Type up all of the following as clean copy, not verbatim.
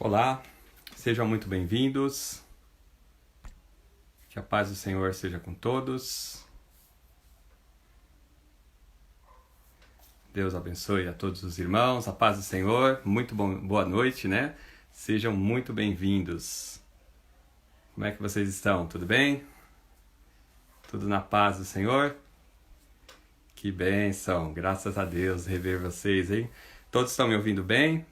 Olá, sejam muito bem-vindos. Que a paz do Senhor seja com todos. Deus abençoe a todos os irmãos. A paz do Senhor. Boa noite, né? Sejam muito bem-vindos. Como é que vocês estão? Tudo bem? Tudo na paz do Senhor? Que bênção! Graças a Deus rever vocês, hein? Todos estão me ouvindo bem?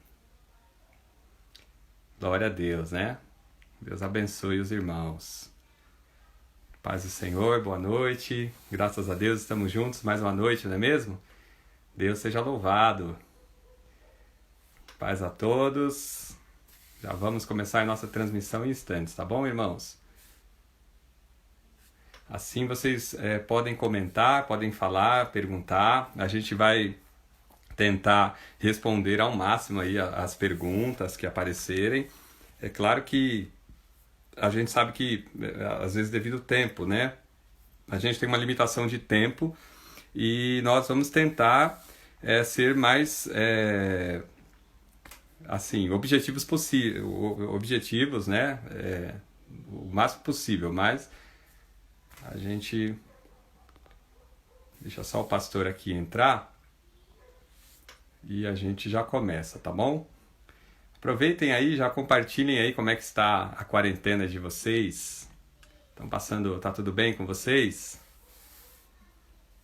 Glória a Deus, né? Deus abençoe os irmãos. Paz do Senhor, boa noite. Graças a Deus estamos juntos mais uma noite, não é mesmo? Deus seja louvado. Paz a todos. Já vamos começar a nossa transmissão em instantes, tá bom, irmãos? Assim vocês podem comentar, podem falar, perguntar. A gente vai tentar responder ao máximo aí as perguntas que aparecerem. É claro que a gente sabe que, às vezes, devido ao tempo, né? A gente tem uma limitação de tempo e nós vamos tentar ser mais, assim, objetivos, né? O máximo possível, mas a gente... Deixa só o pastor aqui entrar e a gente já começa, tá bom? Aproveitem aí, já compartilhem aí como é que está a quarentena de vocês. Estão passando, tá tudo bem com vocês?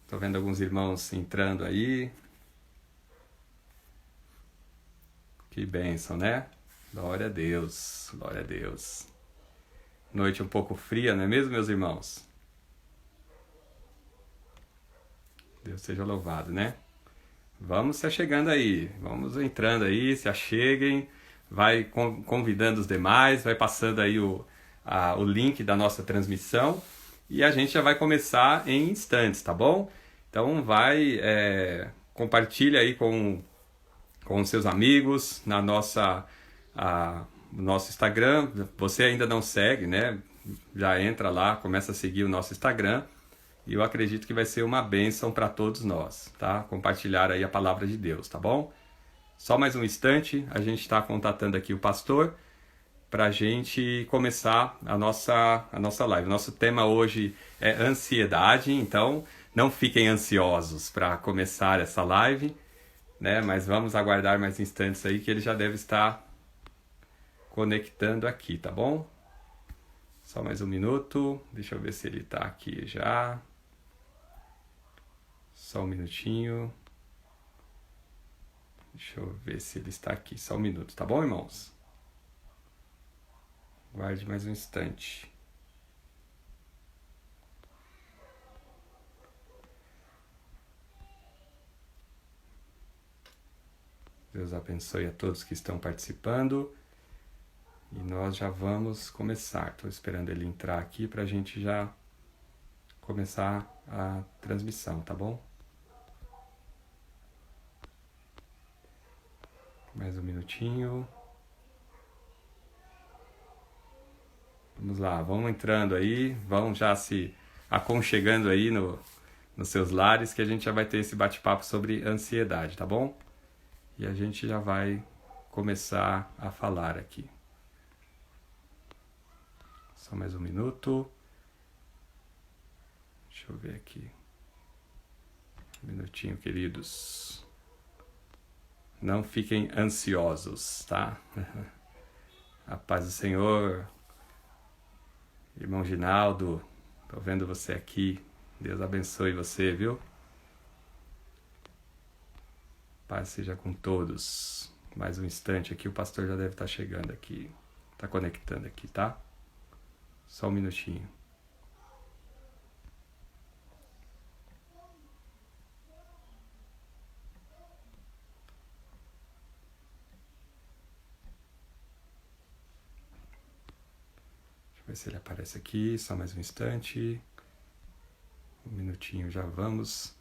Estou vendo alguns irmãos entrando aí. Que bênção, né? Glória a Deus, glória a Deus. Noite um pouco fria, não é mesmo, meus irmãos? Deus seja louvado, né? Vamos se achegando aí, vamos entrando aí, se acheguem, vai convidando os demais, vai passando aí o link da nossa transmissão e a gente já vai começar em instantes, tá bom? Então compartilha aí com os seus amigos no nosso Instagram. Você ainda não segue, né? Já entra lá, começa a seguir o nosso Instagram. E eu acredito que vai ser uma bênção para todos nós, tá? Compartilhar aí a palavra de Deus, tá bom? Só mais um instante, a gente está contatando aqui o pastor para a gente começar a nossa live. Nosso tema hoje é ansiedade, então não fiquem ansiosos para começar essa live, né? Mas vamos aguardar mais instantes aí que ele já deve estar conectando aqui, tá bom? Só mais um minuto, deixa eu ver se ele está aqui já. Só um minutinho. Deixa eu ver se ele está aqui. Só um minuto, tá bom, irmãos? Guarde mais um instante. Deus abençoe a todos que estão participando. E nós já vamos começar. Estou esperando ele entrar aqui para a gente já começar a transmissão, tá bom? Mais um minutinho. Vamos lá, vamos entrando aí, vão já se aconchegando aí nos seus lares, que a gente já vai ter esse bate-papo sobre ansiedade, tá bom? E a gente já vai começar a falar aqui. Só mais um minuto. Deixa eu ver aqui. Um minutinho, queridos. Não fiquem ansiosos, tá? A paz do Senhor. Irmão Ginaldo, tô vendo você aqui. Deus abençoe você, viu? Paz seja com todos. Mais um instante aqui, o pastor já deve estar chegando aqui. Tá conectando aqui, tá? Só um minutinho. Ver se ele aparece aqui, só mais um instante. Um minutinho, já vamos.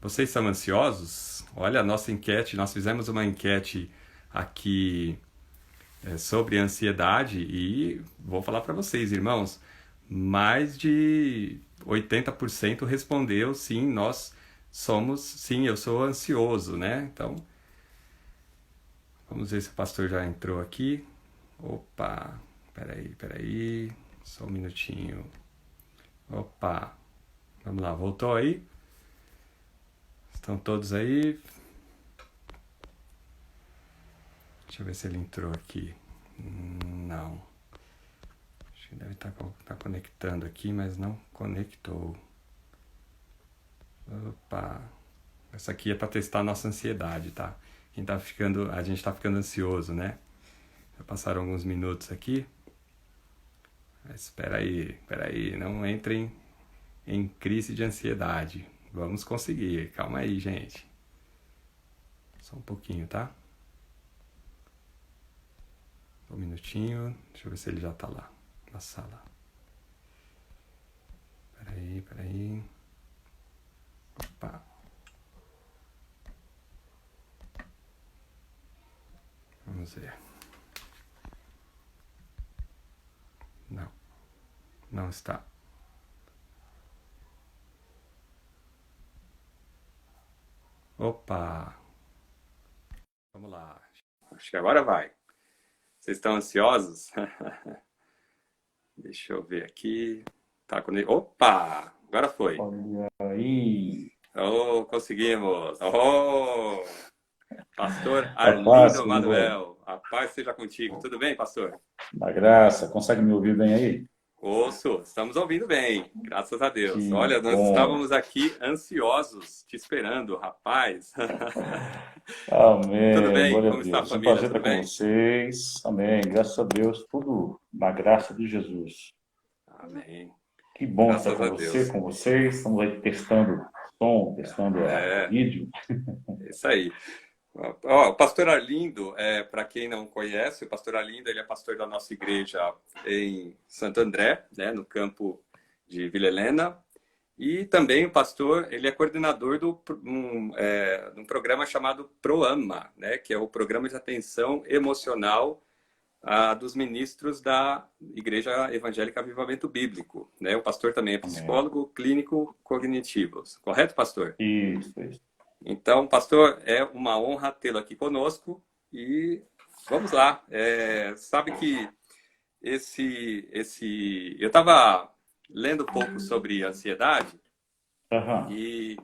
Vocês são ansiosos? Olha a nossa enquete, nós fizemos uma enquete aqui sobre ansiedade e vou falar para vocês, irmãos, mais de 80% respondeu sim, sim, eu sou ansioso, né? Então, Vamos ver se o pastor já entrou aqui. Opa, peraí, só um minutinho. Opa, vamos lá, voltou aí? Estão todos aí? Deixa eu ver se ele entrou aqui. Não. Acho que deve estar conectando aqui, mas não conectou. Opa. Essa aqui é para testar a nossa ansiedade, tá? A gente está ficando ansioso, né? Já passaram alguns minutos aqui. Mas espera aí, não entrem em crise de ansiedade. Vamos conseguir, calma aí, gente. Só um pouquinho, tá? Um minutinho, deixa eu ver se ele já tá lá, na sala. Peraí. Opa. Vamos ver. Não está. Opa! Vamos lá. Acho que agora vai. Vocês estão ansiosos? Deixa eu ver aqui. Tá com... Opa! Agora foi. Olha aí. Oh, conseguimos! Oh! Pastor A paz, Arlindo Manuel. A paz seja contigo. Tudo bem, pastor? da graça. Consegue me ouvir bem aí? Ouço, estamos ouvindo bem, graças a Deus. Que Olha, nós bom. estávamos aqui ansiosos, te esperando, rapaz. Amém. Tudo bem? Glória a Como está a Deus. É um família? prazer Tudo estar com bem? vocês. Amém. Graças a Deus. Tudo na graça de Jesus. Amém. Que bom estar Graças com a você, Deus. com vocês. Estamos aí testando som, testando vídeo. É isso aí. Ó, o pastor Arlindo, para quem não conhece, o pastor Arlindo, ele é pastor da nossa igreja em Santo André, né, no campo de Vila Helena. E também o pastor, ele é coordenador de um programa chamado PROAMA, né, que é o Programa de Atenção Emocional dos ministros da Igreja Evangélica Avivamento Bíblico. Né? O pastor também é psicólogo clínico cognitivo. Correto, pastor? Isso. Então, pastor, é uma honra tê-lo aqui conosco e vamos lá. Sabe que eu estava lendo um pouco sobre ansiedade e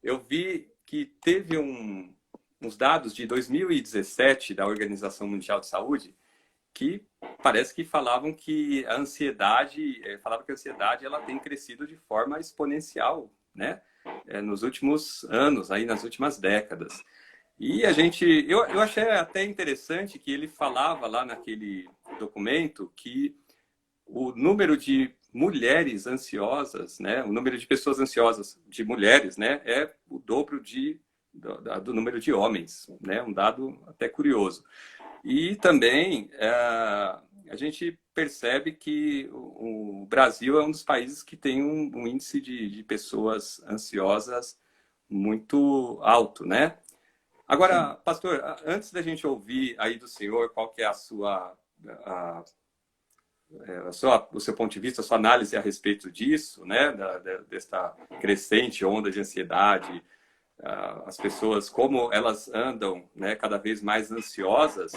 eu vi que teve uns dados de 2017 da Organização Mundial de Saúde que parece que falavam que a ansiedade ela tem crescido de forma exponencial, né? Nos últimos anos, aí nas últimas décadas. E eu achei até interessante que ele falava lá naquele documento que o número de mulheres ansiosas, né, o número de pessoas ansiosas de mulheres, né, é o dobro do número de homens, né, um dado até curioso. E também a gente percebe que o Brasil é um dos países que tem um índice de pessoas ansiosas muito alto, né? Agora, pastor, antes da gente ouvir aí do senhor qual que é o seu ponto de vista, a sua análise a respeito disso, né? Desta crescente onda de ansiedade, as pessoas, como elas andam, né, cada vez mais ansiosas,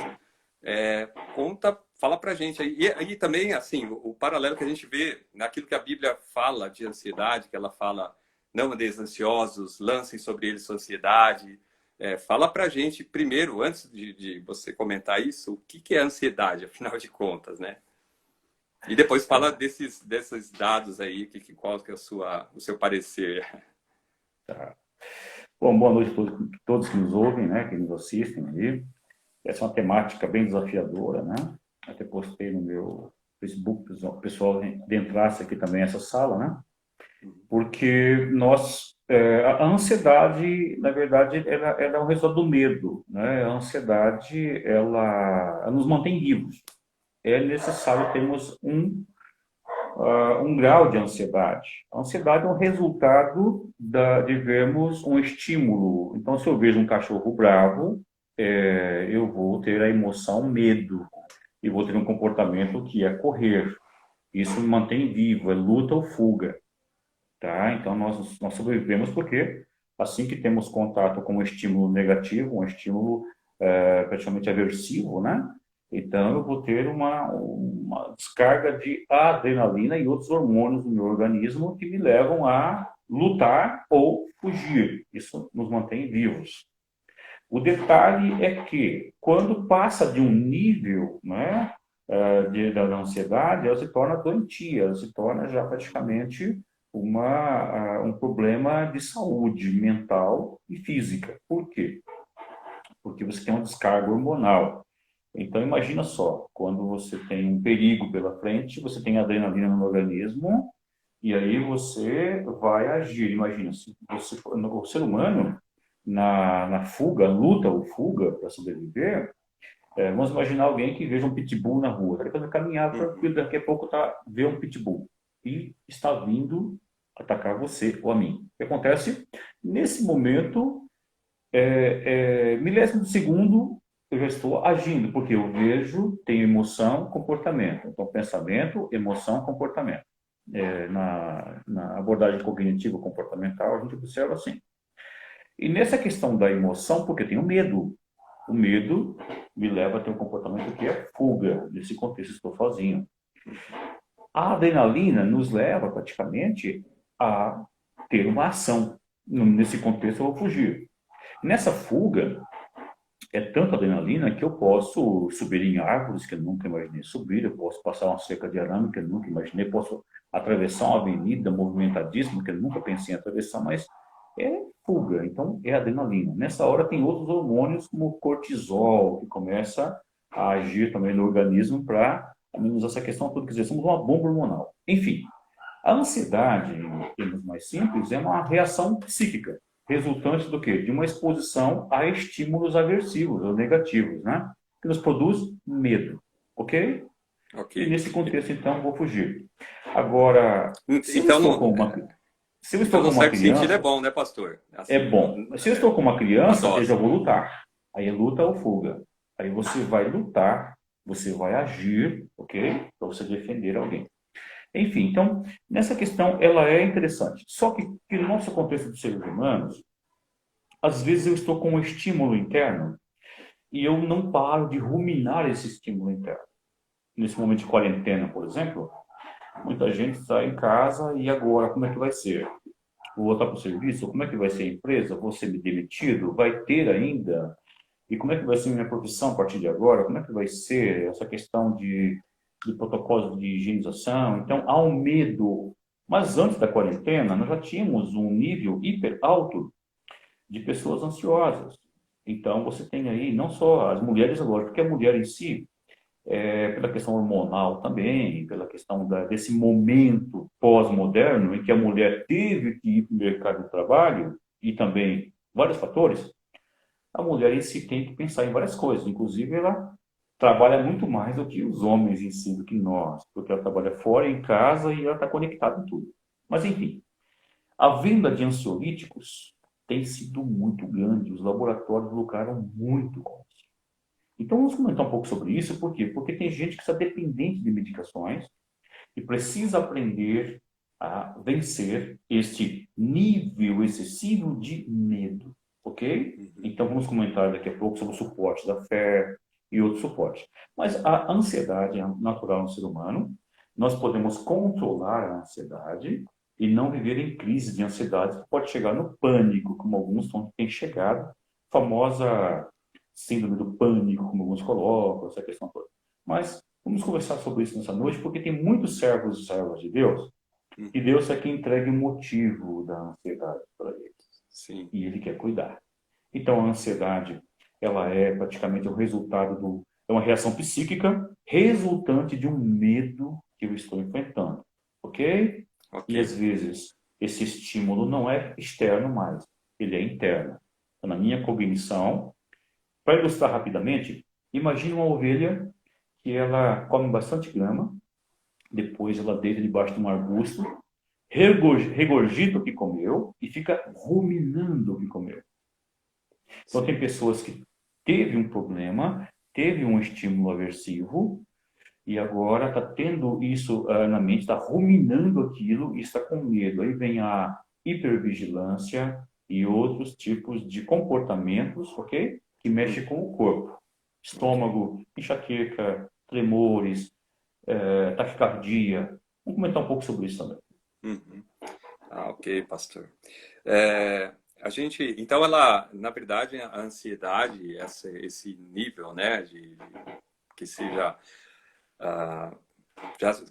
fala pra gente aí. E também, assim, o paralelo que a gente vê naquilo que a Bíblia fala de ansiedade, que ela fala, não andeis ansiosos, lancem sobre eles sua ansiedade. Fala pra gente, primeiro, antes de você comentar isso, o que é ansiedade, afinal de contas, né? E depois fala desses dados aí, qual que é o seu parecer. Tá. Bom, boa noite a todos que nos ouvem, né, que nos assistem aí. Essa é uma temática bem desafiadora, né? Até postei no meu Facebook, o pessoal entrasse aqui também nessa sala, né? Porque a ansiedade, na verdade, ela é um resultado do medo, né? A ansiedade, ela nos mantém vivos. É necessário termos um grau de ansiedade. A ansiedade é um resultado de vermos um estímulo. Então, se eu vejo um cachorro bravo, eu vou ter a emoção medo e vou ter um comportamento que é correr. Isso me mantém vivo, é luta ou fuga. Tá? Então, nós sobrevivemos porque assim que temos contato com um estímulo negativo, um estímulo praticamente aversivo, né? Então, eu vou ter uma descarga de adrenalina e outros hormônios no meu organismo que me levam a lutar ou fugir. Isso nos mantém vivos. O detalhe é que, quando passa de um nível, né, da ansiedade, ela se torna doentia, ela se torna já praticamente um problema de saúde mental e física. Por quê? Porque você tem uma descarga hormonal. Então, imagina só, quando você tem um perigo pela frente, você tem adrenalina no organismo, e aí você vai agir. Imagina, se você, o ser humano, na fuga, luta ou fuga para sobreviver, vamos imaginar alguém que veja um pitbull na rua. Está vai caminhar tranquilo, daqui a pouco vê um pitbull e está vindo atacar você ou a mim. O que acontece? Nesse momento, milésimo de segundo, eu já estou agindo, porque eu vejo, tenho emoção, comportamento. Então, pensamento, emoção, comportamento. Na abordagem cognitivo comportamental, a gente observa assim. E nessa questão da emoção, porque eu tenho medo. O medo me leva a ter um comportamento que é fuga. Nesse contexto, estou sozinho. A adrenalina nos leva, praticamente, a ter uma ação. Nesse contexto, eu vou fugir. Nessa fuga, é tanta adrenalina que eu posso subir em árvores que eu nunca imaginei subir, eu posso passar uma cerca de arame que eu nunca imaginei, posso atravessar uma avenida movimentadíssima que eu nunca pensei em atravessar, mas é fuga, então é adrenalina. Nessa hora tem outros hormônios como o cortisol, que começa a agir também no organismo para amenizar essa questão toda, quer dizer, somos uma bomba hormonal. Enfim, a ansiedade, em termos mais simples, é uma reação psíquica, resultante do quê? De uma exposição a estímulos aversivos ou negativos, né? Que nos produz medo, ok? Ok. E nesse contexto, então, vou fugir. Agora, se Então, eu estou com uma, se eu estou com num uma certo sentido, é criança, bom, né, pastor? Assim, é bom. Se eu estou com uma criança, eu já dose. vou lutar. Aí é luta ou fuga. Aí você vai lutar, você vai agir, ok? Para você defender alguém. Enfim, então, nessa questão, ela é interessante. Só que no nosso contexto de seres humanos, às vezes eu estou com um estímulo interno e eu não paro de ruminar esse estímulo interno. Nesse momento de quarentena, por exemplo, muita gente está em casa e agora, como é que vai ser? Vou voltar para o serviço? Como é que vai ser a empresa? Vou ser demitido? Vai ter ainda? E como é que vai ser minha profissão a partir de agora? Como é que vai ser essa questão de protocolos de higienização? Então, há um medo. Mas antes da quarentena, nós já tínhamos um nível hiper alto de pessoas ansiosas. Então, você tem aí não só as mulheres, lógico, porque a mulher em si, pela questão hormonal também, pela questão desse momento pós-moderno, em que a mulher teve que ir para o mercado de trabalho, e também vários fatores, a mulher em si tem que pensar em várias coisas. Inclusive, ela trabalha muito mais do que os homens em si, do que nós, porque ela trabalha fora, em casa, e ela está conectada em tudo. Mas, enfim, a venda de ansiolíticos tem sido muito grande, os laboratórios lucraram muito com isso. Então, vamos comentar um pouco sobre isso, por quê? Porque tem gente que está dependente de medicações e precisa aprender a vencer este nível excessivo de medo, ok? Então, vamos comentar daqui a pouco sobre o suporte da fé e outros suportes. Mas a ansiedade é natural no ser humano, nós podemos controlar a ansiedade e não viver em crise de ansiedade, que pode chegar no pânico, como alguns têm chegado, famosa síndrome do pânico, como alguns colocam, essa questão toda. Mas vamos conversar sobre isso nessa noite, porque tem muitos servos e servas de Deus, e Deus é quem entrega o motivo da ansiedade para eles. Sim. E Ele quer cuidar. Então, a ansiedade, ela é praticamente o resultado é uma reação psíquica resultante de um medo que eu estou enfrentando, ok? E às vezes esse estímulo não é externo mais, ele é interno. Então, na minha cognição, para ilustrar rapidamente, imagine uma ovelha que ela come bastante grama, depois ela deita debaixo de um arbusto, regurgita o que comeu e fica ruminando o que comeu. Então, tem pessoas que teve um problema, teve um estímulo aversivo, e agora está tendo isso na mente, está ruminando aquilo e está com medo. Aí vem a hipervigilância e outros tipos de comportamentos, ok? que mexe com o corpo. Estômago, enxaqueca, tremores, taquicardia. Vamos comentar um pouco sobre isso também. Uhum. Ah, ok, pastor. É, a gente, então ela, na verdade, a ansiedade, esse nível, né, de que seja ah,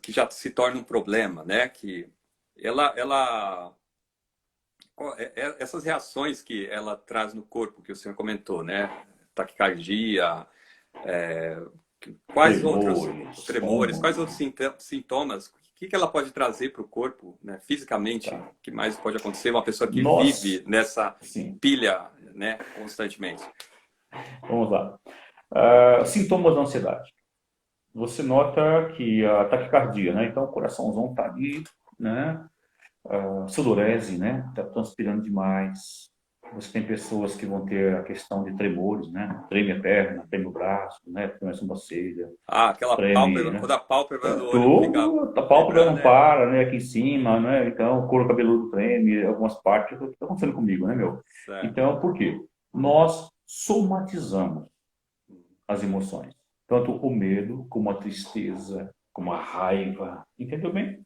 que já se torna um problema, né, que ela essas reações que ela traz no corpo que o senhor comentou, né, taquicardia, é, quais outros Tremores, tremores, quais outros estômago, sintomas, o que ela pode trazer para o corpo, né, fisicamente, tá? que mais pode acontecer uma pessoa que vive Nós, nessa sim, pilha, né, constantemente? vamos lá. Sintomas da ansiedade. Você nota que a taquicardia, né? Então o coraçãozão tá ali, né? Sudorese, né? Tá transpirando demais. Você tem pessoas que vão ter a questão de tremores, né? Treme a perna, treme o braço, né? Treme a sobrancelha, Ah, aquela treme, pálpebra, né? quando a pálpebra do olho fica Tudo, a pálpebra vibrando, não né? para, né? Aqui em cima, né? Então, o couro cabeludo treme, algumas partes. O que está acontecendo comigo, né, meu? Certo. Então, por quê? Nós somatizamos as emoções. Tanto o medo, como a tristeza, como a raiva. Entendeu bem?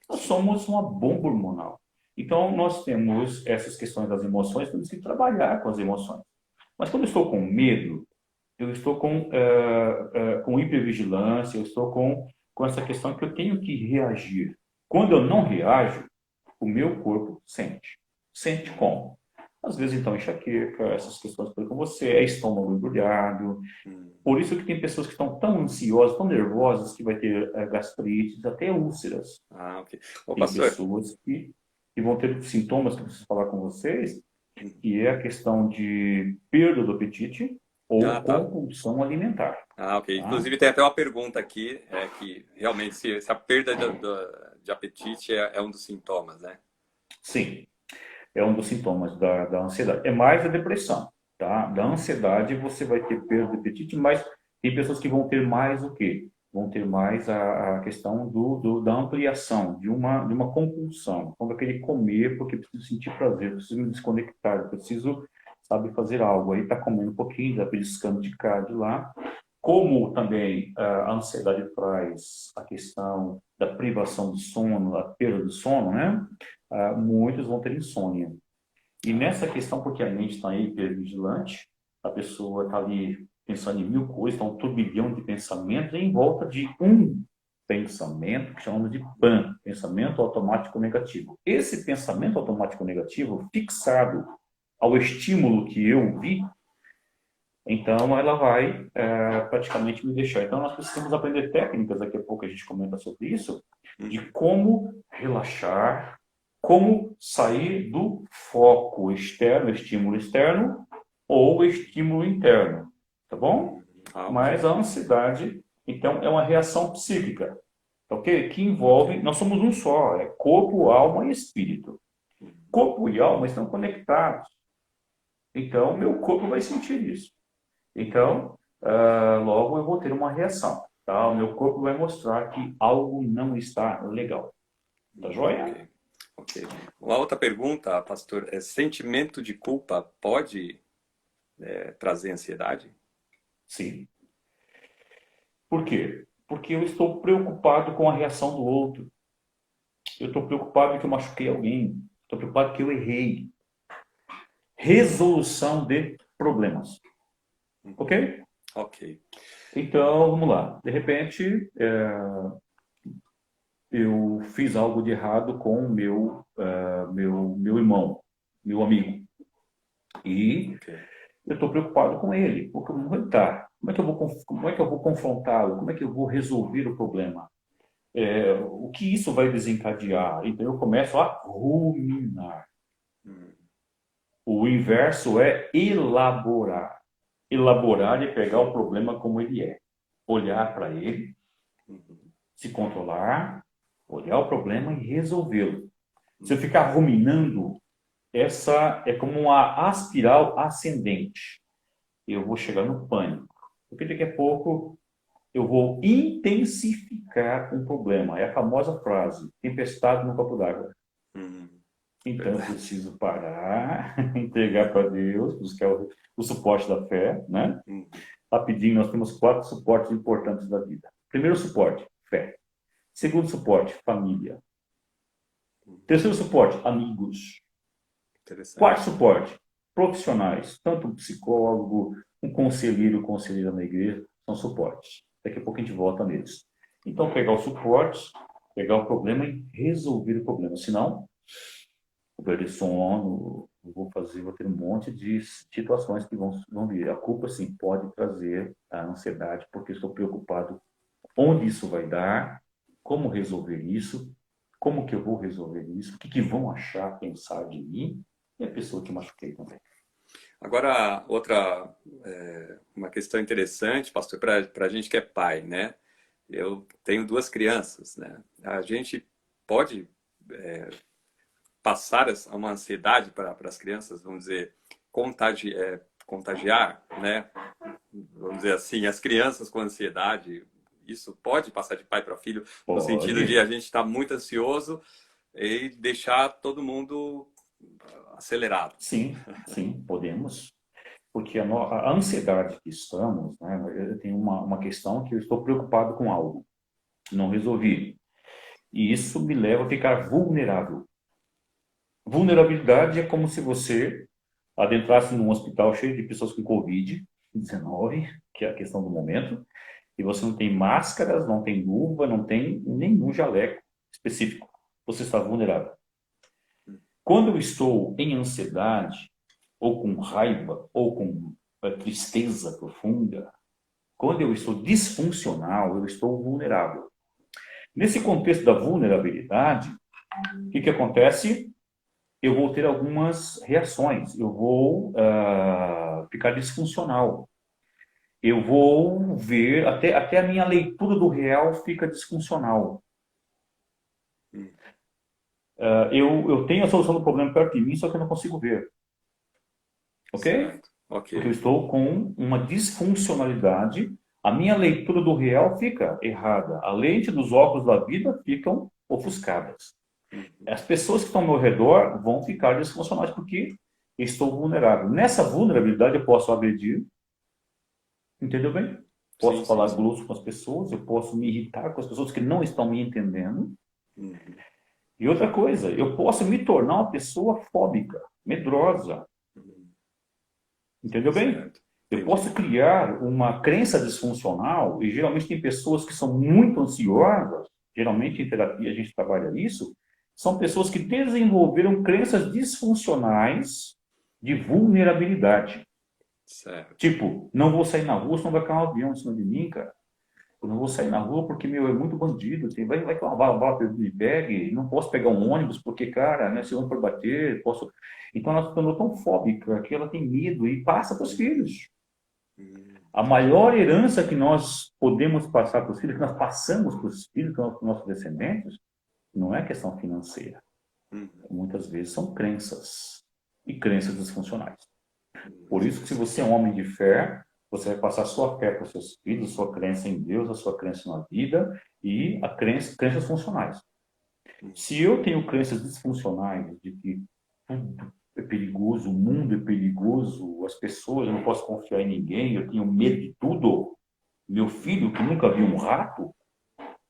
Nós Sim. somos uma bomba hormonal. Então, nós temos essas questões das emoções, temos que trabalhar com as emoções. Mas quando eu estou com medo, eu estou com hipervigilância, eu estou com essa questão que eu tenho que reagir. Quando eu não reajo, o meu corpo sente. Sente como? Às vezes, então, enxaqueca, essas questões que eu falei com você, é estômago embrulhado. Hum. Por isso que tem pessoas que estão tão ansiosas, tão nervosas, que vai ter gastrite, até úlceras. Ah, ok. Ô, Tem pastor. pessoas que vão ter sintomas que eu preciso falar com vocês, Hum. que é a questão de perda do apetite Ah, ou tá. compulsão alimentar. Ah, ok. Tá? Inclusive tem até uma pergunta aqui, que realmente se a perda de apetite é um dos sintomas, né? Sim, é um dos sintomas da ansiedade. É mais a depressão, tá? Da ansiedade você vai ter perda de apetite, mas tem pessoas que vão ter mais o quê? Vão ter mais a questão da ampliação, de uma compulsão. Então, vai querer comer porque preciso sentir prazer, preciso me desconectar, preciso, sabe, fazer algo. Aí está comendo um pouquinho, está beliscando de cá, de lá. Como também a ansiedade traz a questão da privação do sono, a perda do sono, né? Muitos vão ter insônia. E Ah, nessa questão, porque a mente está hipervigilante, a pessoa está ali pensando em mil coisas, está um turbilhão de pensamentos em volta de um pensamento que chamamos de PAN, pensamento automático negativo. Esse pensamento automático negativo, fixado ao estímulo que eu vi, então ela vai praticamente me deixar. Então nós precisamos aprender técnicas, daqui a pouco a gente comenta sobre isso, de uhum. como relaxar, como sair do foco externo, estímulo externo, ou estímulo interno, tá bom? Ah, ok. Mas a ansiedade, então, é uma reação psíquica, ok? Que Ok. envolve, nós somos um só, é corpo, alma e espírito. Corpo e alma estão conectados. Então, meu corpo vai sentir isso. Então, logo eu vou ter uma reação, tá? O meu corpo vai mostrar que algo não está legal. Tá joia? Ok. Ok. Uma outra pergunta, pastor, sentimento de culpa pode trazer ansiedade? Sim. Por quê? Porque eu estou preocupado com a reação do outro. Eu estou preocupado que eu machuquei alguém. Estou preocupado que eu errei. Resolução de problemas. Uhum. Ok? Ok. Então, vamos lá. De repente, eu fiz algo de errado com o meu irmão, meu amigo. E Ok. eu estou preocupado com ele, porque como ele está? Como é que eu vou confrontá-lo? Como é que eu vou resolver o problema? O que isso vai desencadear? Então eu começo a ruminar. Hum. O inverso é elaborar. Elaborar é pegar o problema como ele é, olhar para ele, Uhum. se controlar, olhar o problema e resolvê-lo. Se eu Uhum. ficar ruminando, essa é como uma espiral ascendente. Eu vou chegar no pânico. Porque daqui a pouco eu vou intensificar um problema. É a famosa frase, tempestade no copo d'água. Uhum. Então eu Verdade. preciso parar, entregar para Deus, buscar o suporte da fé, né? Uhum. Rapidinho, nós temos 4 suportes importantes da vida. Primeiro suporte, fé. Segundo suporte, família. Terceiro suporte, amigos. Quarto Interessante. suporte, profissionais. Tanto um psicólogo, um conselheiro, conselheira na igreja, são suportes. Daqui a pouco a gente volta neles. Então, pegar os suportes, pegar o problema e resolver o problema. Senão, vou perder sono, vou ter um monte de situações que vão vir. A culpa, sim, pode trazer a ansiedade, porque estou preocupado onde isso vai dar, como resolver isso, como que eu vou resolver isso, o que, que vão achar, pensar de mim, e a pessoa que machuquei também. Agora, outra, uma questão interessante, pastor, para a gente que é pai, né? Eu tenho duas crianças, né? A gente pode passar uma ansiedade para as crianças, vamos dizer, contagiar, né? Vamos dizer assim, as crianças com ansiedade. Isso pode passar de pai para filho, no sentido de Pode, a gente estar muito ansioso e deixar todo mundo acelerado. sim, sim, podemos. Porque a ansiedade que estamos, né, eu tenho uma questão que eu estou preocupado com algo, não resolvi. E isso me leva a ficar vulnerável. Vulnerabilidade é como se você adentrasse num hospital cheio de pessoas com Covid-19, que é a questão do momento, e você não tem máscaras, não tem luva, não tem nenhum jaleco específico. Você está vulnerável. Quando eu estou em ansiedade, ou com raiva, ou com tristeza profunda, quando eu estou disfuncional, eu estou vulnerável. Nesse contexto da vulnerabilidade, o que acontece? Eu vou ter algumas reações, eu vou ficar disfuncional. Eu vou ver, até a minha leitura do real fica disfuncional. Hum, Eu tenho a solução do problema perto de mim, só que eu não consigo ver. Ok? certo. Ok. Porque eu estou com uma disfuncionalidade, a minha leitura do real fica errada. A lente dos óculos da vida ficam ofuscadas. Uhum. As pessoas que estão ao meu redor vão ficar disfuncionais porque estou vulnerável. Nessa vulnerabilidade eu posso agredir, entendeu bem? Sim, Posso sim, falar sim. grosso com as pessoas, eu posso me irritar com as pessoas que não estão me entendendo. Uhum. E outra coisa, eu posso me tornar uma pessoa fóbica, medrosa, Uhum. entendeu bem? Certo. Eu Entendi. posso criar uma crença disfuncional, e geralmente tem pessoas que são muito ansiosas, geralmente em terapia a gente trabalha isso, são pessoas que desenvolveram crenças disfuncionais de vulnerabilidade. Certo. Tipo, não vou sair na rua, senão vai cair um avião em cima de mim, cara. Eu não vou sair na rua porque, meu, é muito bandido. Vai que uma bala me pegue. Não posso pegar um ônibus porque, cara, né, se eu não for bater, posso... Então, ela se tornou tão fóbica que ela tem medo e passa para os filhos. A Entendi. maior herança que nós podemos passar para os filhos, que nós passamos para os filhos, para os nossos descendentes, não é questão financeira. Uhum. Muitas vezes são crenças. E crenças disfuncionais. Por isso que se Sim, você é um homem de fé, você vai passar a sua fé para os seus filhos, a sua crença em Deus, a sua crença na vida e crenças funcionais. sim. Se eu tenho crenças disfuncionais de que tudo é perigoso, o mundo é perigoso, as pessoas, eu não posso confiar em ninguém, eu tenho medo de tudo. Meu filho, que nunca viu um rato,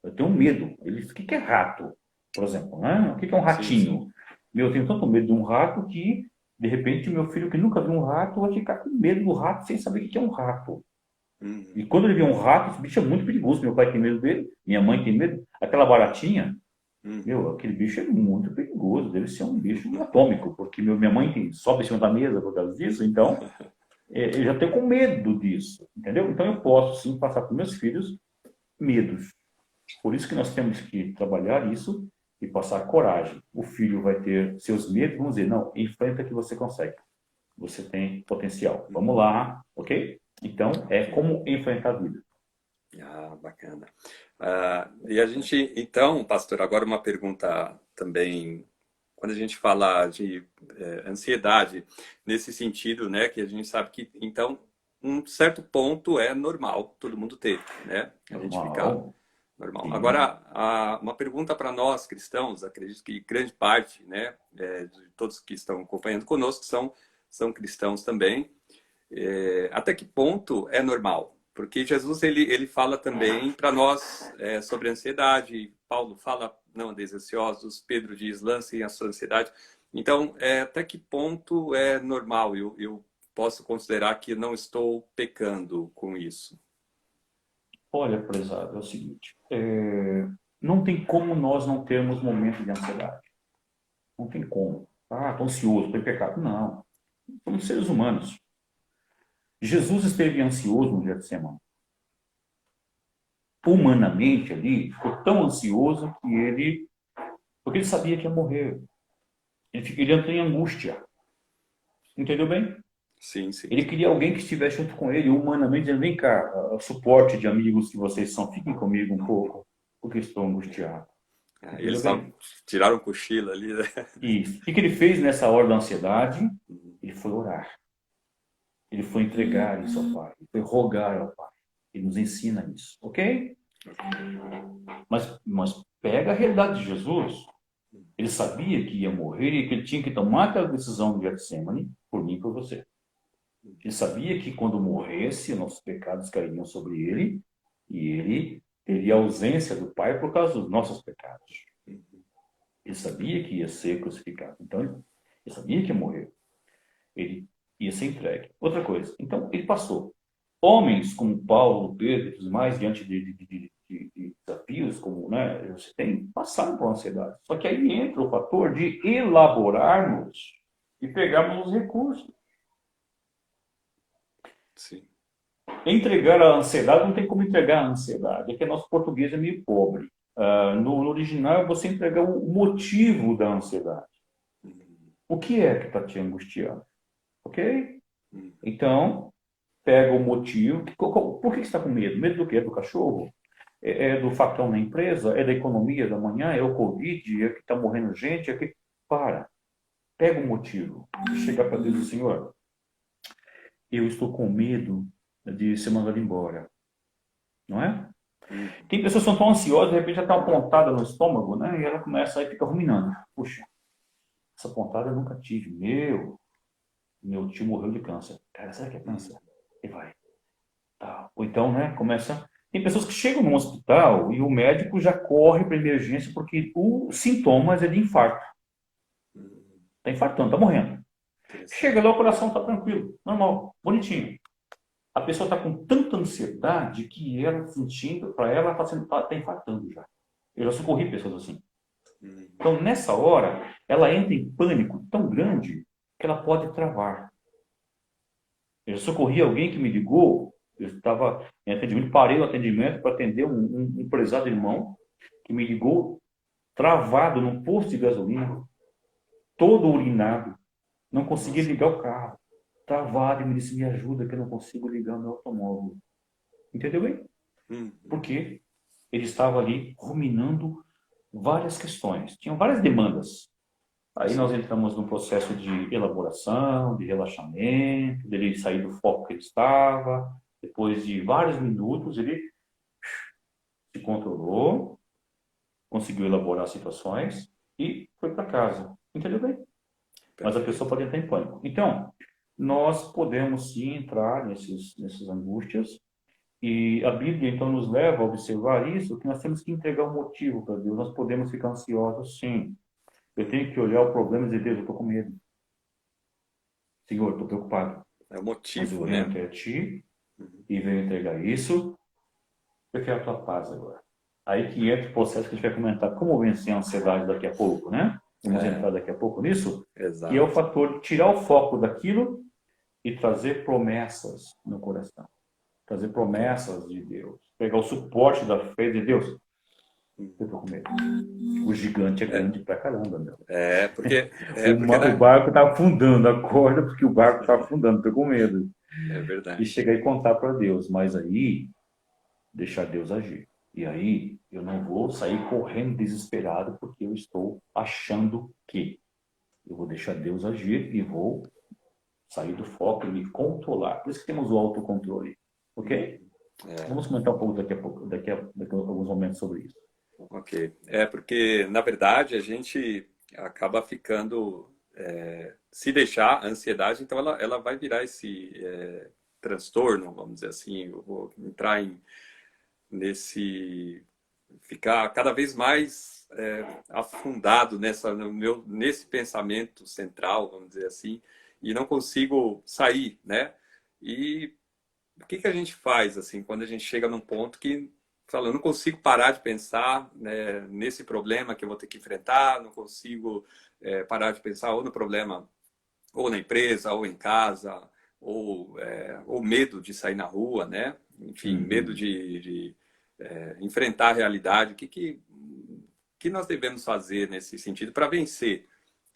eu tenho medo. Ele diz, o que é rato? Por exemplo, né? O que é um Sim, sim. ratinho? Eu tenho tanto medo de um rato que, de repente, meu filho que nunca viu um rato vai ficar com medo do rato sem saber o que é um rato. E Uhum. quando ele vê um rato, esse bicho é muito perigoso. Meu pai tem medo dele, minha mãe tem medo. Aquela baratinha, Uhum. meu, aquele bicho é muito perigoso. Deve ser um bicho atômico, porque minha mãe sobe em cima da mesa por causa disso. Então, eu já tenho com medo disso, entendeu? Então, eu posso sim passar para meus filhos medos. Por isso que nós temos que trabalhar isso e passar coragem. O filho vai ter seus medos, vamos dizer, não, enfrenta que você consegue. Você tem potencial. Vamos Uhum. lá, ok? Então, é Ok. como enfrentar a vida. Ah, bacana. E a gente, então, pastor, agora uma pergunta também, quando a gente fala de ansiedade, nesse sentido, né, que a gente sabe que, então, um certo ponto é normal todo mundo ter, né? A gente ficar Normal. normal. Sim. Agora, uma pergunta para nós cristãos, acredito que grande parte, né, de todos que estão acompanhando conosco são cristãos também. Até que ponto é normal? Porque Jesus ele fala também para nós sobre ansiedade. Paulo fala, não andeis ansiosos. Pedro diz, lancem a sua ansiedade. Então, até que ponto é normal? Eu posso considerar que não estou pecando com isso. Olha, prezado, é o seguinte, não tem como nós não termos momentos de ansiedade. Não tem como. Ah, estou ansioso, estou em pecado. Não. Somos seres humanos. Jesus esteve ansioso no Getsemane. Humanamente ali, ficou tão ansioso que porque ele sabia que ia morrer. Ele entrou em angústia. Entendeu bem? Sim, sim. Ele queria alguém que estivesse junto com ele, humanamente, dizendo, vem cá, suporte de amigos que vocês são, fiquem comigo um pouco, porque estou angustiado. Eles Entendeu bem? tiraram um cochilo ali, né? Isso. O que ele fez nessa hora da ansiedade? Ele foi orar. Ele foi entregar isso ao Pai. Ele foi rogar ao Pai. Ele nos ensina isso, ok? Mas pega a realidade de Jesus. Ele sabia que ia morrer e que ele tinha que tomar aquela decisão no Getsemane por mim e por você. Ele sabia que quando morresse, nossos pecados cairiam sobre ele e ele teria ausência do Pai por causa dos nossos pecados. Ele sabia que ia ser crucificado. Então, ele sabia que ia morrer. Ele ia ser entregue. Outra coisa. Então, ele passou. Homens como Paulo, Pedro e os mais, diante de desafios como você tem, passaram por ansiedade. Só que aí entra o fator de elaborarmos e pegarmos os recursos. Sim. Entregar a ansiedade, não tem como entregar a ansiedade, é que nosso português é meio pobre. No original, você entregar o motivo da ansiedade. O que é que está te angustiando? Ok? Então, pega o motivo. Por que você está com medo? Medo do quê? É do cachorro? É do facão na empresa? É da economia da manhã? É o Covid? É que está morrendo gente? É que... Para. Pega o motivo. Chega para Deus e diz, Senhor, eu estou com medo de ser mandado embora. Não é? Tem pessoas que são tão ansiosas, de repente já tem uma pontada no estômago, né? E ela começa aí, fica ruminando. Puxa, essa pontada eu nunca tive. Meu tio morreu de câncer. Cara, será que é câncer? E vai. Tá. Ou então, né, começa... Tem pessoas que chegam no hospital e o médico já corre para emergência porque os sintomas é de infarto. Está infartando, está morrendo. Chega lá, o coração está tranquilo, normal, bonitinho. A pessoa está com tanta ansiedade que ela sentindo, para ela, está infartando já. Eu já socorri pessoas assim. Então, nessa hora, ela entra em pânico tão grande que ela pode travar. Eu já socorri alguém que me ligou, eu estava em atendimento, parei o atendimento para atender um prezado irmão que me ligou travado num posto de gasolina, todo urinado, não conseguia ligar o carro, travado, e me disse, me ajuda que eu não consigo ligar o meu automóvel. Entendeu bem? Porque ele estava ali ruminando várias questões, tinham várias demandas. Aí nós entramos num processo de elaboração, de relaxamento, dele sair do foco que ele estava. Depois de vários minutos, ele se controlou, conseguiu elaborar situações e foi para casa. Entendeu bem? Mas a pessoa pode entrar em pânico. Então, nós podemos sim entrar nessas angústias e a Bíblia então nos leva a observar isso, que nós temos que entregar um motivo para Deus. Nós podemos ficar ansiosos, sim. Eu tenho que olhar o problema e dizer, Deus, eu estou com medo. Senhor, estou preocupado. É o Mas eu motivo, venho né? até ti e venho entregar isso. Eu quero a tua paz agora. Aí que entra o processo que a gente vai comentar como vencer a ansiedade daqui a pouco, né? Vamos entrar daqui a pouco nisso. Que é o Exato. fator de tirar o foco daquilo e trazer promessas no coração. Trazer promessas de Deus. Pegar o suporte da fé de Deus. Eu estou com medo. O gigante é grande pra caramba, meu. Porque O barco está afundando, acorda porque o barco está afundando, estou com medo. é E verdade. chegar e contar para Deus, mas aí, deixar Deus agir. E aí, eu não vou sair correndo desesperado porque eu estou achando que. Eu vou deixar Deus agir e vou sair do foco e me controlar. Por isso que temos o autocontrole, ok? Vamos comentar um pouco daqui a pouco, daqui a alguns momentos sobre isso. Ok. É porque, na verdade, a gente acaba ficando, se deixar a ansiedade, então ela vai virar esse transtorno, vamos dizer assim. Eu vou entrar nesse, ficar cada vez mais afundado nesse pensamento central, vamos dizer assim, e não consigo sair, né? E o que que a gente faz assim quando a gente chega num ponto que fala, eu não consigo parar de pensar, né, nesse problema que eu vou ter que enfrentar, não consigo parar de pensar ou no problema ou na empresa ou em casa ou medo de sair na rua, né? Enfim, medo Uhum. de enfrentar a realidade. Que nós devemos fazer nesse sentido para vencer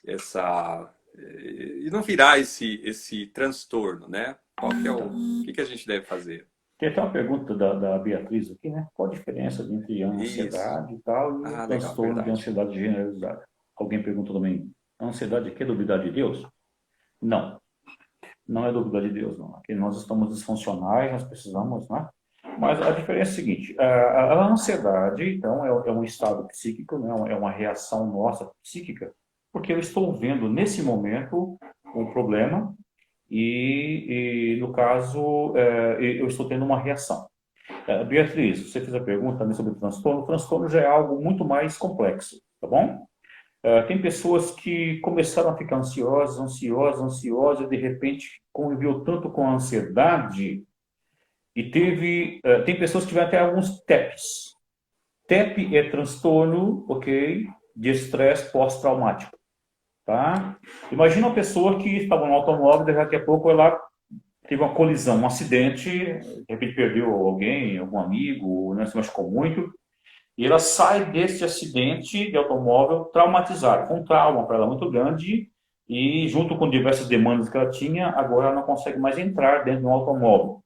essa e não virar esse transtorno, né? Qual que é Tá. o que a gente deve fazer? Tem até uma pergunta da Beatriz aqui, né? Qual a diferença entre a Isso. ansiedade e tal e o Ah, legal, transtorno de verdade. ansiedade generalizada? Alguém perguntou também, a ansiedade aqui é duvidar de Deus? Não, não é duvidar de Deus, não. Aqui nós estamos disfuncionais, nós precisamos, né? Mas a diferença é a seguinte, a ansiedade, então, é um estado psíquico, né? É uma reação nossa psíquica, porque eu estou vendo nesse momento um problema no caso, eu estou tendo uma reação. Beatriz, você fez a pergunta também sobre o transtorno já é algo muito mais complexo, tá bom? Tem pessoas que começaram a ficar ansiosas, e de repente conviveu tanto com a ansiedade e tem pessoas que tiveram até alguns TEPs. TEP é transtorno, ok, de estresse pós-traumático, tá? Imagina uma pessoa que estava no automóvel e daqui a pouco ela teve uma colisão, um acidente, de repente perdeu alguém, algum amigo, né, se machucou muito, e ela sai desse acidente de automóvel traumatizada, com um trauma para ela muito grande, e junto com diversas demandas que ela tinha, agora ela não consegue mais entrar dentro do automóvel.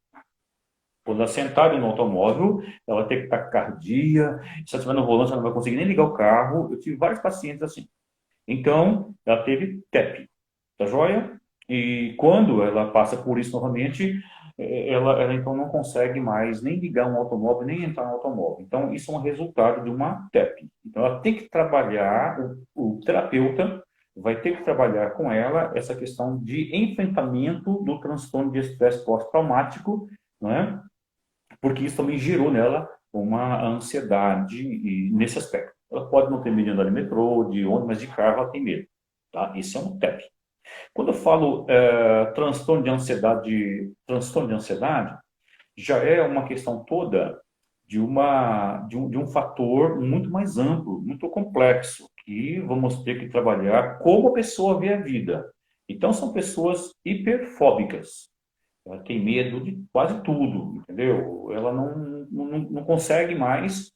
Quando ela sentar no automóvel, ela vai ter taquicardia, se ela estiver no volante, ela não vai conseguir nem ligar o carro. Eu tive vários pacientes assim. Então, ela teve TEP, tá joia? E quando ela passa por isso novamente, ela então não consegue mais nem ligar um automóvel, nem entrar no automóvel. Então, isso é um resultado de uma TEP. Então, ela tem que trabalhar, o terapeuta vai ter que trabalhar com ela essa questão de enfrentamento do transtorno de estresse pós-traumático, não é? Porque isso também gerou nela uma ansiedade nesse aspecto. Ela pode não ter medo de andar de metrô, de ônibus, mas de carro ela tem medo. Tá? Isso é um TEP. Quando eu falo transtorno de ansiedade, já é uma questão toda de um fator muito mais amplo, muito complexo, que vamos ter que trabalhar como a pessoa vê a vida. Então, são pessoas hiperfóbicas. Ela tem medo de quase tudo, entendeu? Ela não consegue mais,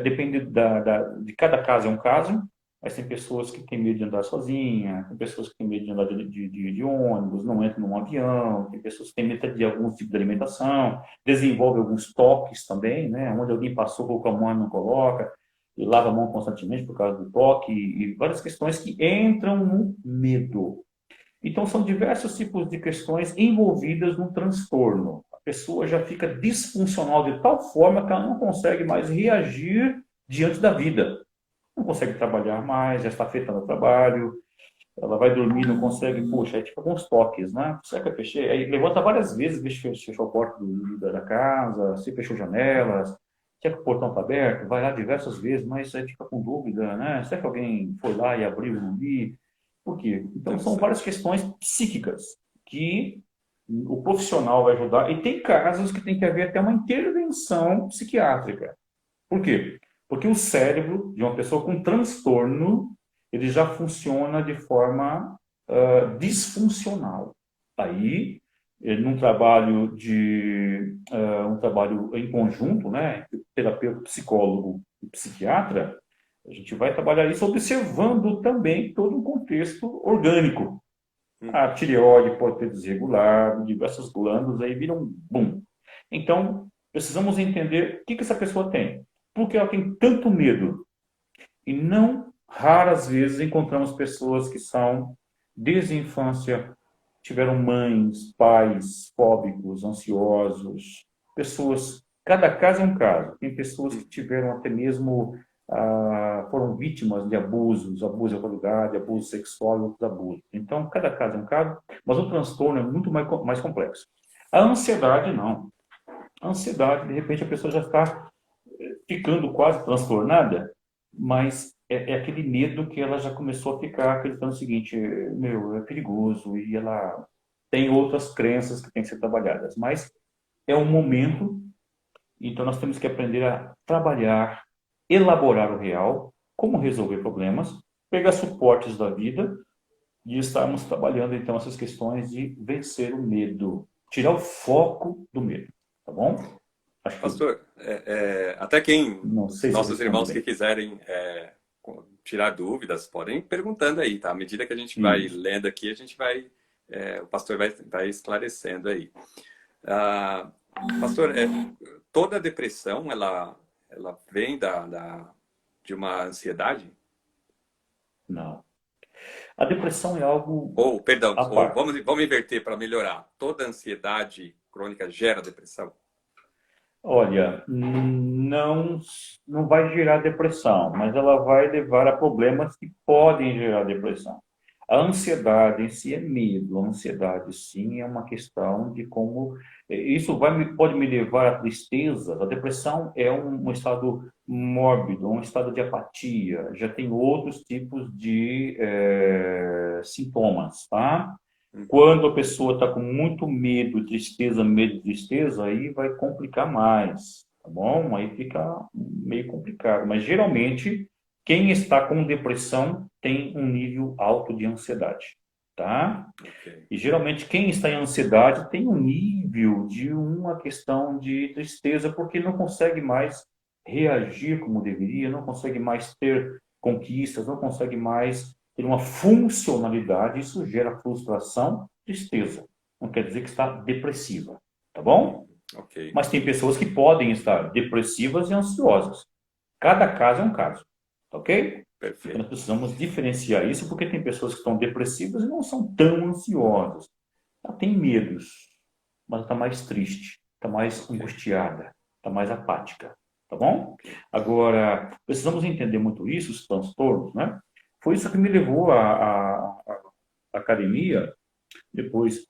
depende de cada caso é um caso, mas tem pessoas que têm medo de andar sozinha, tem pessoas que têm medo de andar de ônibus, não entram num avião, tem pessoas que têm medo de alguns tipos de alimentação, desenvolve alguns toques também, né? Onde alguém passou, colocou a mão e não coloca, e lava a mão constantemente por causa do toque, e várias questões que entram no medo. Então, são diversos tipos de questões envolvidas no transtorno. A pessoa já fica disfuncional de tal forma que ela não consegue mais reagir diante da vida. Não consegue trabalhar mais, já está afetando o trabalho, ela vai dormir, não consegue, poxa, é tipo alguns toques, né? Será que eu fechei? Aí levanta várias vezes, vê se fechou a porta da casa, se fechou janelas, será que o portão está aberto? Vai lá diversas vezes, mas aí fica com dúvida, né? Será que alguém foi lá e abriu e não vi? Por quê? Então, são várias Interessante. questões psíquicas que o profissional vai ajudar, e tem casos que tem que haver até uma intervenção psiquiátrica. Por quê? Porque o cérebro de uma pessoa com transtorno, ele já funciona de forma disfuncional. Aí, num trabalho um trabalho em conjunto, né, terapeuta, psicólogo e psiquiatra, a gente vai trabalhar isso observando também todo um contexto orgânico. A Uhum. tireoide pode ter desregulado, diversas glândulas aí viram boom. Então, precisamos entender o que essa pessoa tem. Por que ela tem tanto medo? E não raras vezes encontramos pessoas que são, desde a infância, tiveram mães, pais fóbicos, ansiosos, pessoas Cada caso é um caso. Tem pessoas que tiveram até mesmo, foram vítimas de abusos, abuso de autoridade, abuso sexual e outros abusos. Então, cada caso é um caso, mas o transtorno é muito mais complexo. A ansiedade, não. A ansiedade, de repente, a pessoa já está ficando quase transtornada, mas é aquele medo que ela já começou a ficar acreditando o seguinte, meu, é perigoso, e ela tem outras crenças que têm que ser trabalhadas. Mas é um momento, então nós temos que aprender a trabalhar, elaborar o real, como resolver problemas, pegar suportes da vida e estarmos trabalhando então essas questões de vencer o medo, tirar o foco do medo, tá bom? Acho que Pastor, até quem, não sei se eu nossos respondi irmãos que bem. quiserem tirar dúvidas, podem ir perguntando aí, tá? À medida que a gente vai Isso. lendo aqui, a gente vai, o pastor vai esclarecendo aí. Ah, pastor, toda depressão, ela vem de uma ansiedade? Não. A depressão é algo Ou, perdão, à ou parte. vamos inverter para melhorar. Toda ansiedade crônica gera depressão? Olha, não vai gerar depressão, mas ela vai levar a problemas que podem gerar depressão. A ansiedade em si é medo, a ansiedade sim é uma questão de como isso pode me levar à tristeza. A depressão é um estado mórbido, um estado de apatia. Já tem outros tipos de sintomas, tá? Uhum. Quando a pessoa está com muito medo, tristeza, aí vai complicar mais, tá bom? Aí fica meio complicado. Mas geralmente, quem está com depressão tem um nível alto de ansiedade, tá? Ok. E geralmente quem está em ansiedade tem um nível de uma questão de tristeza, porque não consegue mais reagir como deveria, não consegue mais ter conquistas, não consegue mais ter uma funcionalidade. Isso gera frustração, tristeza. Não quer dizer que está depressiva, tá bom? Ok, Mas tem pessoas que podem estar depressivas e ansiosas. Cada caso é um caso, tá ok? Então nós perfeito. precisamos diferenciar isso, porque tem pessoas que estão depressivas e não são tão ansiosas. Ela tem medos, mas está mais triste, está mais Ok, angustiada, está mais apática, tá bom? ok. Agora, precisamos entender muito isso, os transtornos, né? Foi isso que me levou à academia, depois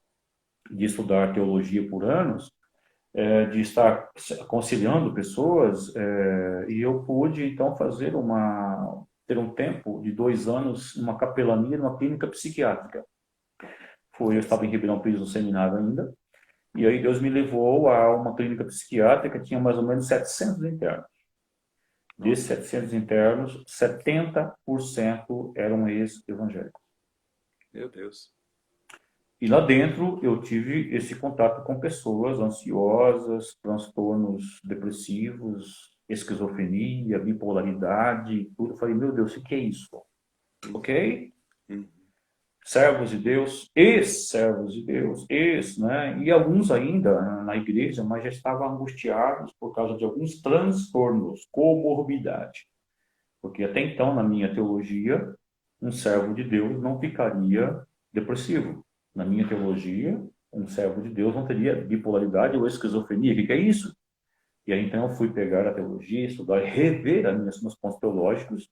de estudar teologia por anos, de estar aconselhando pessoas, e eu pude, então, ter um tempo de 2 anos, uma capelania numa clínica psiquiátrica. Eu estava em Interessante. Ribeirão Preto no seminário ainda, e aí Deus me levou a uma clínica psiquiátrica que tinha mais ou menos 700 internos. Desses Nossa, 700 internos, 70% eram ex-evangélicos. meu Deus. E lá dentro eu tive esse contato com pessoas ansiosas, transtornos depressivos, esquizofrenia, bipolaridade, tudo. Eu falei, meu Deus, o que é isso? Uhum, Ok? uhum. Servos de Deus, ex-servos de Deus, né? E alguns ainda na igreja, mas já estavam angustiados por causa de alguns transtornos, comorbidade. Porque até então, na minha teologia, um servo de Deus não ficaria depressivo. Na minha teologia, um servo de Deus não teria bipolaridade ou esquizofrenia. O que é isso? E aí então eu fui pegar a teologia, estudar, rever meus pontos teológicos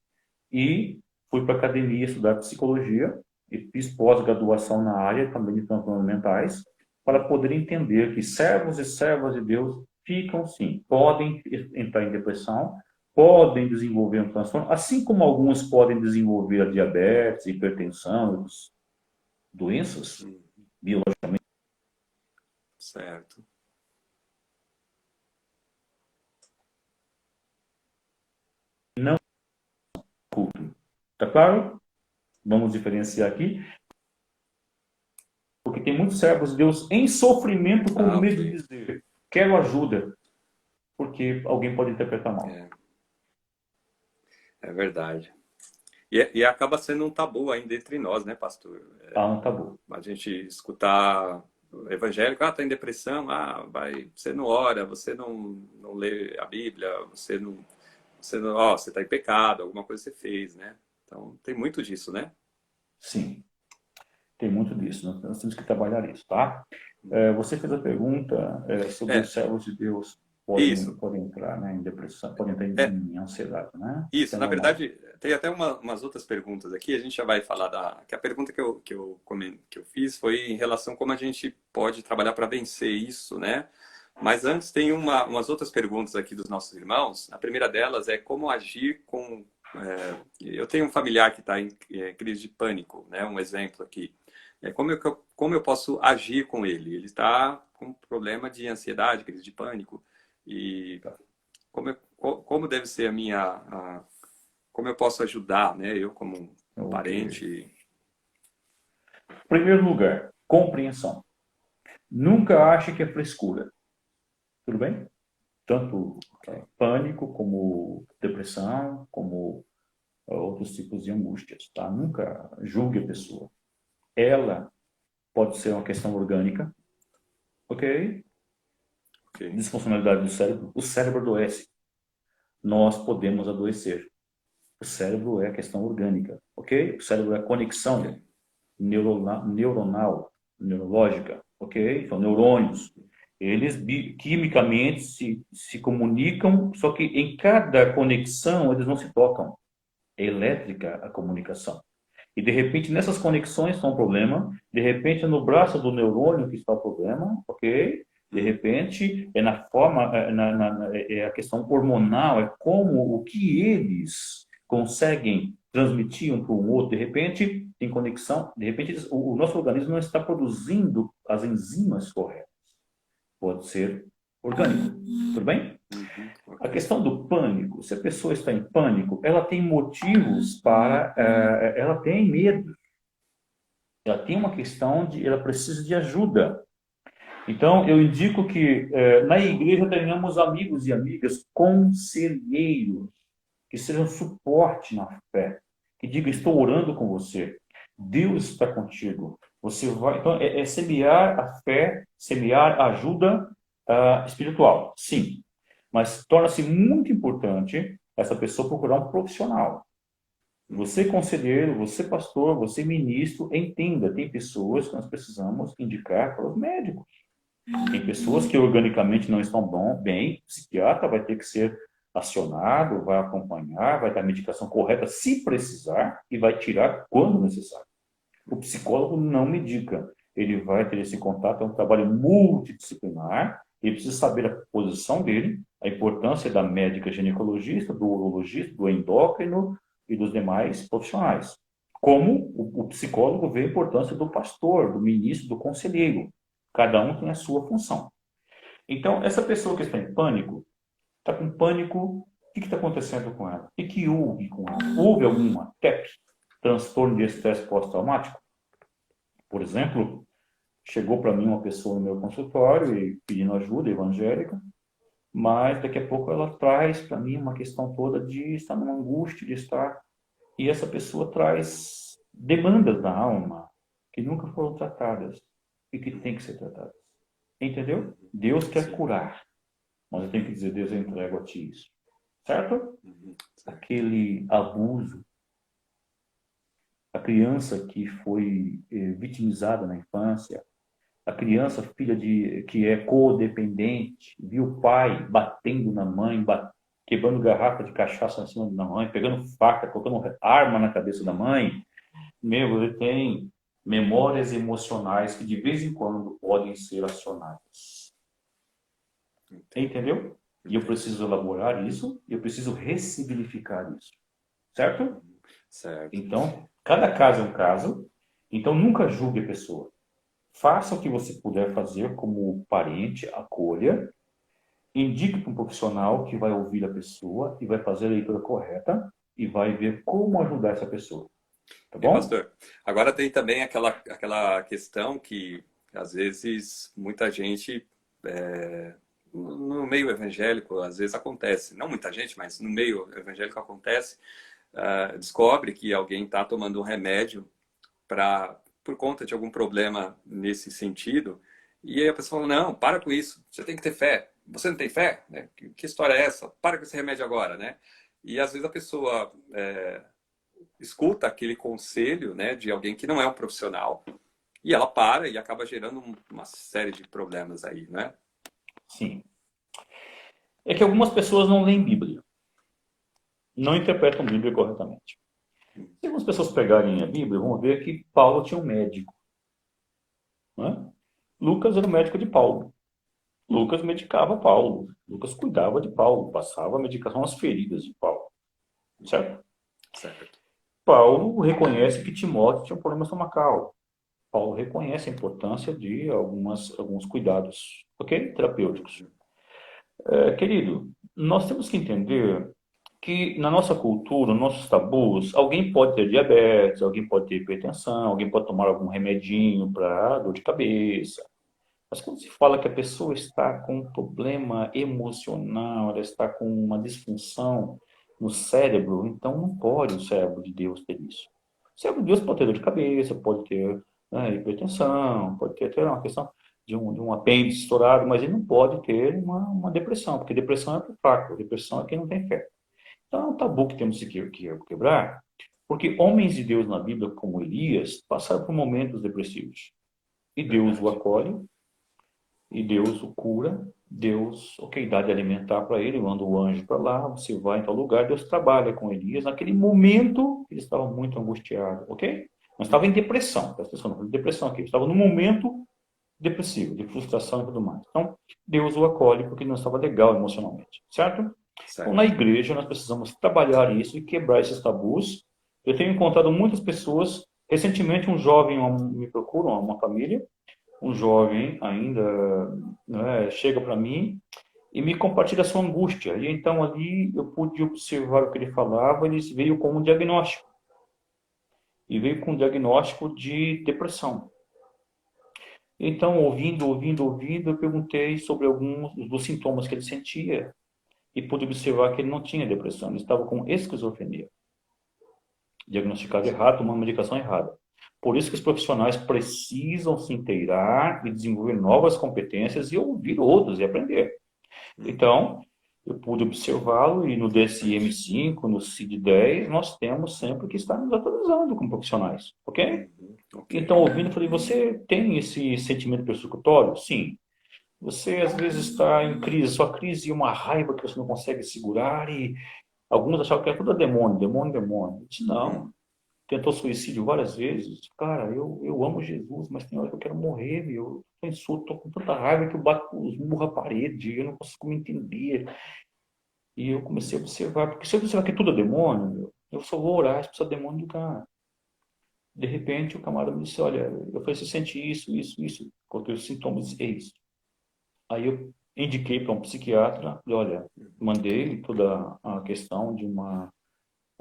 e fui para a academia estudar psicologia e fiz pós-graduação na área também de transtornos mentais para poder entender que servos e servas de Deus ficam sim, podem entrar em depressão, podem desenvolver um transtorno, assim como alguns podem desenvolver a diabetes, hipertensão, doenças Uhum. biológicas. Certo. Tá claro? Vamos diferenciar aqui, porque tem muitos servos de Deus em sofrimento com Ah, ok. medo de dizer, quero ajuda, porque alguém pode interpretar mal. É, é verdade. E acaba sendo um tabu ainda entre nós, né, pastor? Ah, um tabu. A gente escutar o evangélico, tá em depressão, você não ora, você não lê a Bíblia, você tá em pecado, alguma coisa você fez, né? Então, tem muito disso, né? Sim, tem muito disso. Nós temos que trabalhar isso, tá? Uhum. Você fez a pergunta sobre É, os servos de Deus. Isso. podem entrar, né, em depressão, podem entrar É, em ansiedade, né? Isso isso. é Na normal. verdade, tem até umas outras perguntas aqui. A gente já vai falar que a pergunta que eu fiz foi em relação a como a gente pode trabalhar para vencer isso, né? Mas antes tem umas outras perguntas aqui dos nossos irmãos. A primeira delas é como agir com. Eu tenho um familiar que está em crise de pânico, né? Um exemplo aqui. Como eu posso agir com ele? Ele está com problema de ansiedade, crise de pânico. E Tá. como deve ser como eu posso ajudar, né? Eu como um Ok. parente. Primeiro lugar, compreensão. Nunca ache que é frescura. Tudo bem? Tanto Ok. pânico, como depressão, como outros tipos de angústias, tá? Nunca julgue a pessoa. Ela pode ser uma questão orgânica, ok? Ok. Disfuncionalidade do cérebro. O cérebro adoece. Nós podemos adoecer. O cérebro é a questão orgânica, ok? O cérebro é a conexão Ok. neuronal, neurológica, ok? São neurônios. Eles quimicamente se comunicam, só que em cada conexão eles não se tocam. É elétrica a comunicação. E de repente nessas conexões está um problema, de repente é no braço do neurônio que está o problema, ok? De repente é na forma, é a questão hormonal, é como o que eles conseguem transmitir um para o outro. De repente tem conexão, de repente o nosso organismo não está produzindo as enzimas corretas. Pode ser orgânico, tudo bem? Uhum. A Ok. questão do pânico, se a pessoa está em pânico, ela tem motivos para, ela tem medo, ela tem uma questão de, ela precisa de ajuda. Então, eu indico que na igreja tenhamos amigos e amigas conselheiros, que sejam suporte na fé, que diga, estou orando com você, Deus está contigo. Você vai, então, é semear a fé, semear a ajuda espiritual, sim. Mas torna-se muito importante essa pessoa procurar um profissional. Você, Uhum. conselheiro, você, pastor, você, ministro, entenda, tem pessoas que nós precisamos indicar para os médicos. Tem pessoas que organicamente não estão bem, o psiquiatra vai ter que ser acionado, vai acompanhar, vai dar a medicação correta se precisar e vai tirar quando necessário. O psicólogo não medica, ele vai ter esse contato, é um trabalho multidisciplinar, ele precisa saber a posição dele, a importância da médica ginecologista, do urologista, do endócrino e dos demais profissionais. Como o psicólogo vê a importância do pastor, do ministro, do conselheiro. Cada um tem a sua função. Então, essa pessoa que está em pânico, está com pânico, o que está acontecendo com ela? O que houve com ela? Houve alguma TEP, transtorno de estresse pós-traumático? Por exemplo, chegou para mim uma pessoa no meu consultório e pedindo ajuda evangélica, mas daqui a pouco ela traz para mim uma questão toda de estar numa angústia, de estar. E essa pessoa traz demandas da alma que nunca foram tratadas e que têm que ser tratadas. Entendeu? Deus quer Sim. curar, mas eu tenho que dizer, Deus, eu entrego a ti isso. Certo? Uhum. Certo. Aquele abuso, a criança que foi vitimizada na infância, a criança, filha de que é codependente, viu o pai batendo na mãe, quebrando garrafa de cachaça em cima da mãe, pegando faca, colocando arma na cabeça da mãe. Meu, ele tem memórias emocionais que de vez em quando podem ser acionadas. Entendo. Entendeu? E eu Entendo. preciso elaborar isso, e eu preciso ressignificar isso. Certo? Uhum. Certo. Então, cada caso é um caso. Então, nunca julgue a pessoa. Faça o que você puder fazer como parente, acolha, indique para um profissional que vai ouvir a pessoa e vai fazer a leitura correta e vai ver como ajudar essa pessoa. Tá E bom? pastor, agora tem também aquela questão que às vezes muita gente no meio evangélico às vezes acontece, não muita gente, mas no meio evangélico acontece, descobre que alguém está tomando um remédio por conta de algum problema nesse sentido, e aí a pessoa fala, não, para com isso, você tem que ter fé. Você não tem fé? Né? Que história é essa? Para com esse remédio agora, né? E às vezes a pessoa escuta aquele conselho, né, de alguém que não é um profissional e ela e acaba gerando uma série de problemas aí, né? Sim. é que algumas pessoas não leem Bíblia, não interpretam Bíblia corretamente. Se algumas pessoas pegarem a Bíblia, vão ver que Paulo tinha um médico. Né? Lucas era o médico de Paulo. Lucas medicava Paulo. Lucas cuidava de Paulo, passava a medicação às feridas de Paulo. Certo? Certo. Paulo reconhece que Timóteo tinha um problema estomacal. Paulo reconhece a importância de alguns cuidados, ok? Terapêuticos. Querido, nós temos que entender que na nossa cultura, nos nossos tabus, alguém pode ter diabetes, alguém pode ter hipertensão, alguém pode tomar algum remedinho para dor de cabeça. Mas quando se fala que a pessoa está com um problema emocional, ela está com uma disfunção no cérebro, então não pode o cérebro de Deus ter isso. O cérebro de Deus pode ter dor de cabeça, pode ter, né, hipertensão, pode ter até uma questão de um apêndice estourado, mas ele não pode ter uma depressão, porque depressão é para o fraco, depressão é quem não tem fé. Então é um tabu que temos que quebrar, porque homens de Deus na Bíblia, como Elias, passaram por momentos depressivos. E Deus o Verdade. acolhe, e Deus o cura, Deus, ok, dá de alimentar para ele, manda o anjo para lá, você vai em tal lugar, Deus trabalha com Elias. Naquele momento, ele estava muito angustiado, ok? Mas estava em depressão, presta atenção, não falei depressão aqui, estava num momento depressivo, de frustração e tudo mais. Então, Deus o acolhe porque ele não estava legal emocionalmente, certo? Então, na Certo. igreja, nós precisamos trabalhar isso e quebrar esses tabus. Eu tenho encontrado muitas pessoas, recentemente um jovem me procura, uma família, um jovem ainda, né, chega para mim e me compartilha a sua angústia. E então ali eu pude observar o que ele falava, ele veio com um diagnóstico. E veio com um diagnóstico de depressão. Então, ouvindo, eu perguntei sobre alguns dos sintomas que ele sentia e pude observar que ele não tinha depressão, ele estava com esquizofrenia. Diagnosticado errado, tomando medicação errada. Por isso que os profissionais precisam se inteirar e desenvolver novas competências e ouvir outros e aprender. Então, eu pude observá-lo e no DSM-5, no CID-10, nós temos sempre que estar nos atualizando como profissionais, ok? Ok. Então, ouvindo, eu falei, você tem esse sentimento persecutório? Sim. Você, às vezes, está em crise, sua crise é uma raiva que você não consegue segurar e alguns achavam que era tudo demônio, demônio, demônio. Eu disse, Hum. não. Tentou suicídio várias vezes. Cara, eu amo Jesus, mas tem hora que eu quero morrer, meu. Eu estou com tanta raiva que eu bato os murros à parede, eu não consigo me entender. E eu comecei a observar, porque se eu observar que tudo é demônio, meu, eu só vou orar, expulsar demônio do cara. De repente, o camarada me disse, olha, eu falei, você sente isso, isso, isso. Contei os sintomas, é isso. Aí eu indiquei para um psiquiatra, falei, olha, mandei toda a questão de uma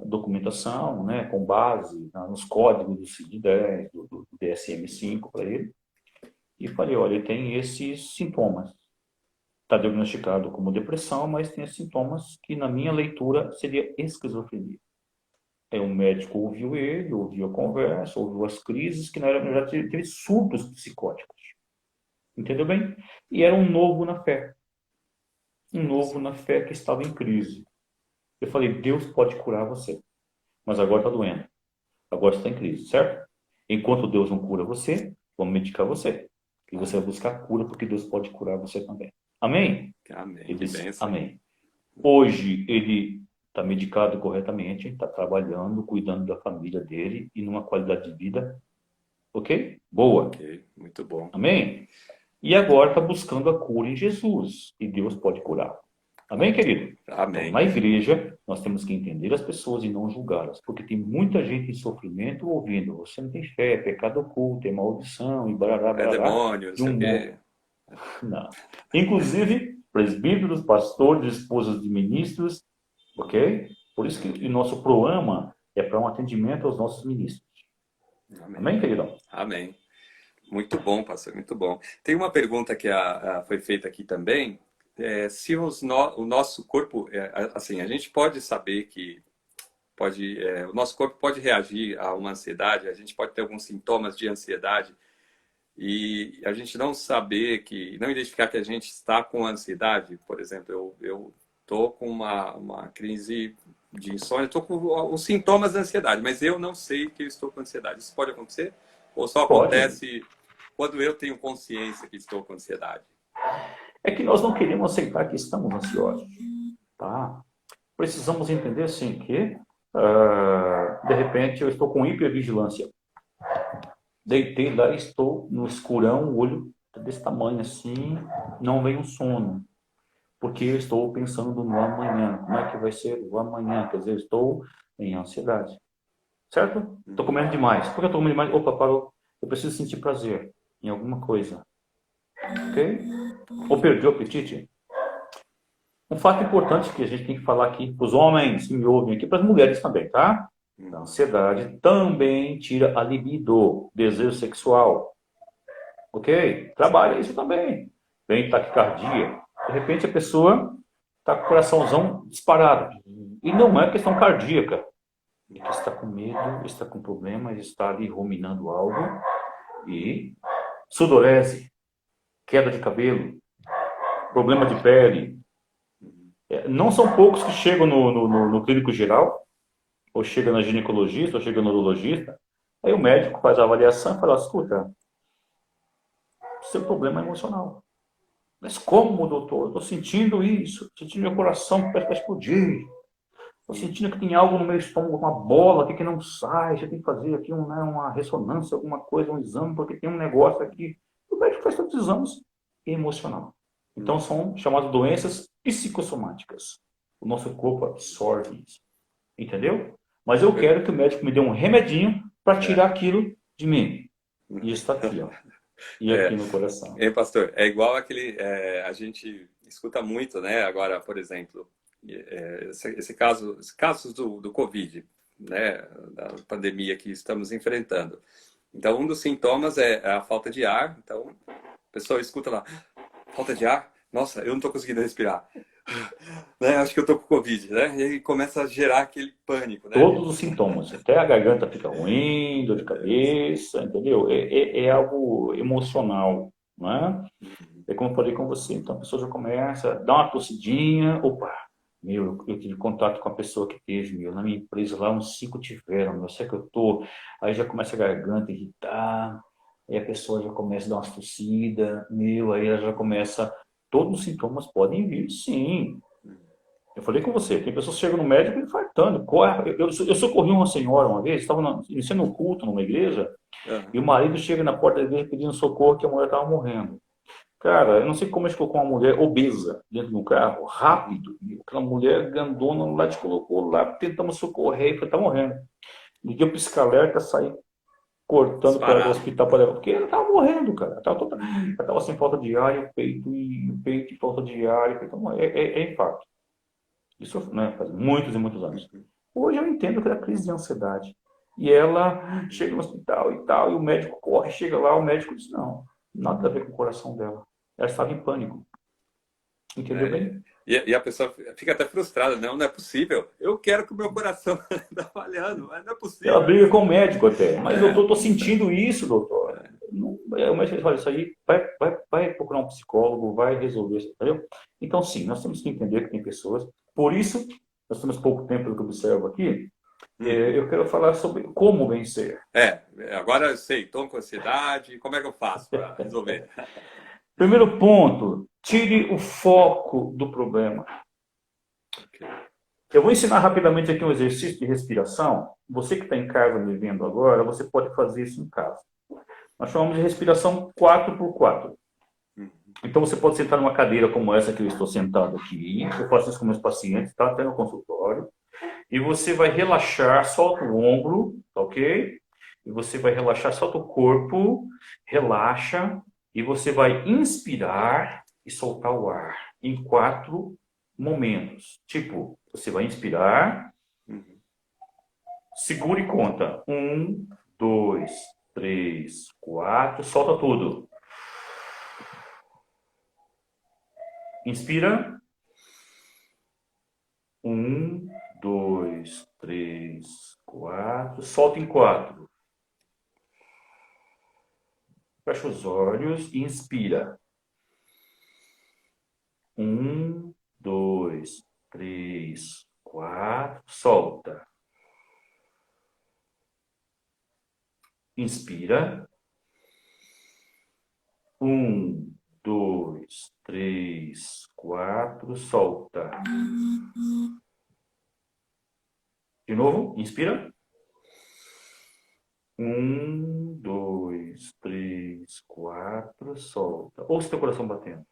documentação, né, com base nos códigos do CID-10, do DSM-5 para ele, e falei, olha, ele tem esses sintomas. Está diagnosticado como depressão, mas tem esses sintomas que, na minha leitura, seria esquizofrenia. Aí o médico ouviu ele, ouviu a conversa, ouviu as crises, que na verdade teve surtos psicóticos. Entendeu bem? E era um novo na fé. Um novo na fé que estava em crise. Eu falei, Deus pode curar você, mas agora está doendo. Agora você está em crise, certo? Enquanto Deus não cura você, vamos medicar você. E você vai buscar cura, porque Deus pode curar você também. Amém? Amém. Ele Que disse, bênção. amém. Hoje ele está medicado corretamente, está trabalhando, cuidando da família dele e numa qualidade de vida, ok? Boa. Ok. Muito bom. Amém? E agora está buscando a cura em Jesus. E Deus pode curar. Amém, Ok. querido? Então, Amém. na igreja, nós temos que entender as pessoas e não julgá-las. Porque tem muita gente em sofrimento ouvindo. Você não tem fé, é pecado oculto, é maldição, e barará, É barará. demônio, não De sei um o modo. quê. Não. Inclusive, presbíteros, pastores, esposas de ministros, ok? Por isso que o nosso programa é para um atendimento aos nossos ministros. Amém. Amém, queridão? Amém. Muito bom, pastor, muito bom. Tem uma pergunta que foi feita aqui também. Se o nosso corpo, assim, a gente pode saber que o nosso corpo pode reagir a uma ansiedade, a gente pode ter alguns sintomas de ansiedade e a gente não saber não identificar que a gente está com ansiedade. Por exemplo, eu tô com uma crise de insônia, estou com os sintomas da ansiedade, mas eu não sei que eu estou com ansiedade. Isso pode acontecer? Ou só Pode. acontece quando eu tenho consciência que estou com ansiedade? É que nós não queremos aceitar que estamos ansiosos, tá? Precisamos entender, assim, que, de repente, eu estou com hipervigilância. Deitei lá, estou no escurão, o olho desse tamanho assim, não vem um sono. Porque eu estou pensando no amanhã. Como é que vai ser o amanhã? Quer dizer, eu estou em ansiedade. Certo? Estou comendo demais. Por que eu estou comendo demais? Opa, parou. Eu preciso sentir prazer em alguma coisa. Ok? Ou perdi o apetite? Um fato importante que a gente tem que falar aqui para os homens que me ouvem aqui, para as mulheres também, tá? A ansiedade também tira a libido, desejo sexual. Ok? Trabalha isso também. Vem taquicardia. De repente a pessoa está com o coraçãozão disparado. E não é questão cardíaca. É que está com medo, está com problemas, está ali ruminando algo. E sudorese, queda de cabelo, problema de pele. Não são poucos que chegam no clínico geral, ou chegam na ginecologista, ou chegam no urologista. Aí o médico faz a avaliação e fala, escuta, seu problema é emocional. Mas como, doutor? Estou sentindo isso, sentindo meu coração parece que vai explodir. Estou sentindo que tem algo no meu estômago, uma bola aqui que não sai. Você tem que fazer aqui uma ressonância, alguma coisa, um exame, porque tem um negócio aqui. O médico faz todos os exames emocional. Então são chamadas doenças psicossomáticas. O nosso corpo absorve isso. Entendeu? Mas eu quero que o médico me dê um remedinho para tirar aquilo de mim. E está aqui, ó. E aqui no coração. Pastor, é igual aquele, a gente escuta muito, né? Agora, por exemplo, esse casos do Covid, né? Da pandemia que estamos enfrentando. Então, um dos sintomas é a falta de ar. Então, a pessoa escuta lá, falta de ar? Nossa, eu não estou conseguindo respirar. Né? Acho que eu estou com Covid, né? E aí começa a gerar aquele pânico, né? Todos os sintomas. Até a garganta fica ruim, dor de cabeça, entendeu? É algo emocional, né? É como eu falei com você. Então a pessoa já começa, dá uma tossidinha, opa, eu tive contato com a pessoa que teve, na minha empresa lá, uns 5 tiveram, eu sei que eu tô, aí já começa a garganta a irritar, aí a pessoa já começa a dar umas tossidas, aí ela já começa, todos os sintomas podem vir, sim. Eu falei com você, tem pessoas que chegam no médico infartando, corre. Eu socorri uma senhora uma vez, estava iniciando um culto numa igreja, e o marido chega na porta da igreja pedindo socorro que a mulher estava morrendo. Cara, eu não sei como ele colocou uma mulher obesa dentro do carro, rápido. Aquela mulher grandona lá te colocou lá, tentamos socorrer, e está morrendo. Liguei o pisca-alerta, saí cortando para ela do Disparado. hospital para levar, porque ela estava morrendo, cara. Ela estava sem falta de ar, e o peito e falta de ar. Então, é infarto. Isso, né, faz muitos e muitos anos. Hoje eu entendo que era crise de ansiedade. E ela chega no hospital e tal, e o médico corre, chega lá, o médico diz, não, nada a ver com o coração dela. Ela estava em pânico. Entendeu Né? bem? E a pessoa fica até frustrada, não é possível. Eu quero que o meu coração está falhando, mas não é Ela possível. briga com o médico até. Mas, doutor, estou sentindo isso, doutor. Não, o médico fala, isso aí, vai procurar um psicólogo, vai resolver isso, entendeu? Então, sim, nós temos que entender que tem pessoas. Por isso, nós temos pouco tempo do que eu observo aqui. Eu quero falar sobre como vencer. Agora eu sei, estou com ansiedade, como é que eu faço para resolver? Primeiro ponto, tire o foco do problema. Eu vou ensinar rapidamente aqui um exercício de respiração. Você que está em casa me vendo agora, você pode fazer isso em casa. Nós chamamos de respiração 4x4. Então você pode sentar numa cadeira como essa que eu estou sentado aqui. Eu faço isso com meus pacientes, tá? Até no consultório. E você vai relaxar, solta o ombro, tá ok? E você vai relaxar, solta o corpo, relaxa. E você vai inspirar e soltar o ar em 4 momentos. Tipo, você vai inspirar, segura e conta. 1, 2, 3, 4, solta tudo. Inspira. 1, 2, 3, 4, solta em 4. Fecha os olhos e inspira. 1, 2, 3, 4, solta. Inspira. 1, 2, 3, 4, solta. De novo, inspira. 1, 2, 3, 4, solta. Ouça teu coração batendo.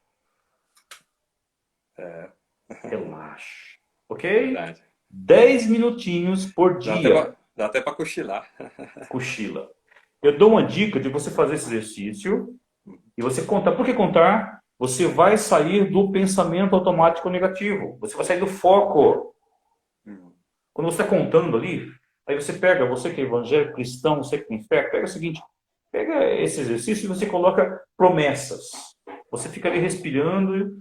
Relaxa. Ok? Verdade. 10 minutinhos por dia. Dá até para cochilar. Cochila. Eu dou uma dica de você fazer esse exercício e você contar. Por que contar? Você vai sair do pensamento automático negativo. Você vai sair do foco. Quando você está contando ali, aí você pega, você que é evangélico, cristão, você que tem fé, pega o seguinte, pega esse exercício e você coloca promessas. Você fica ali respirando e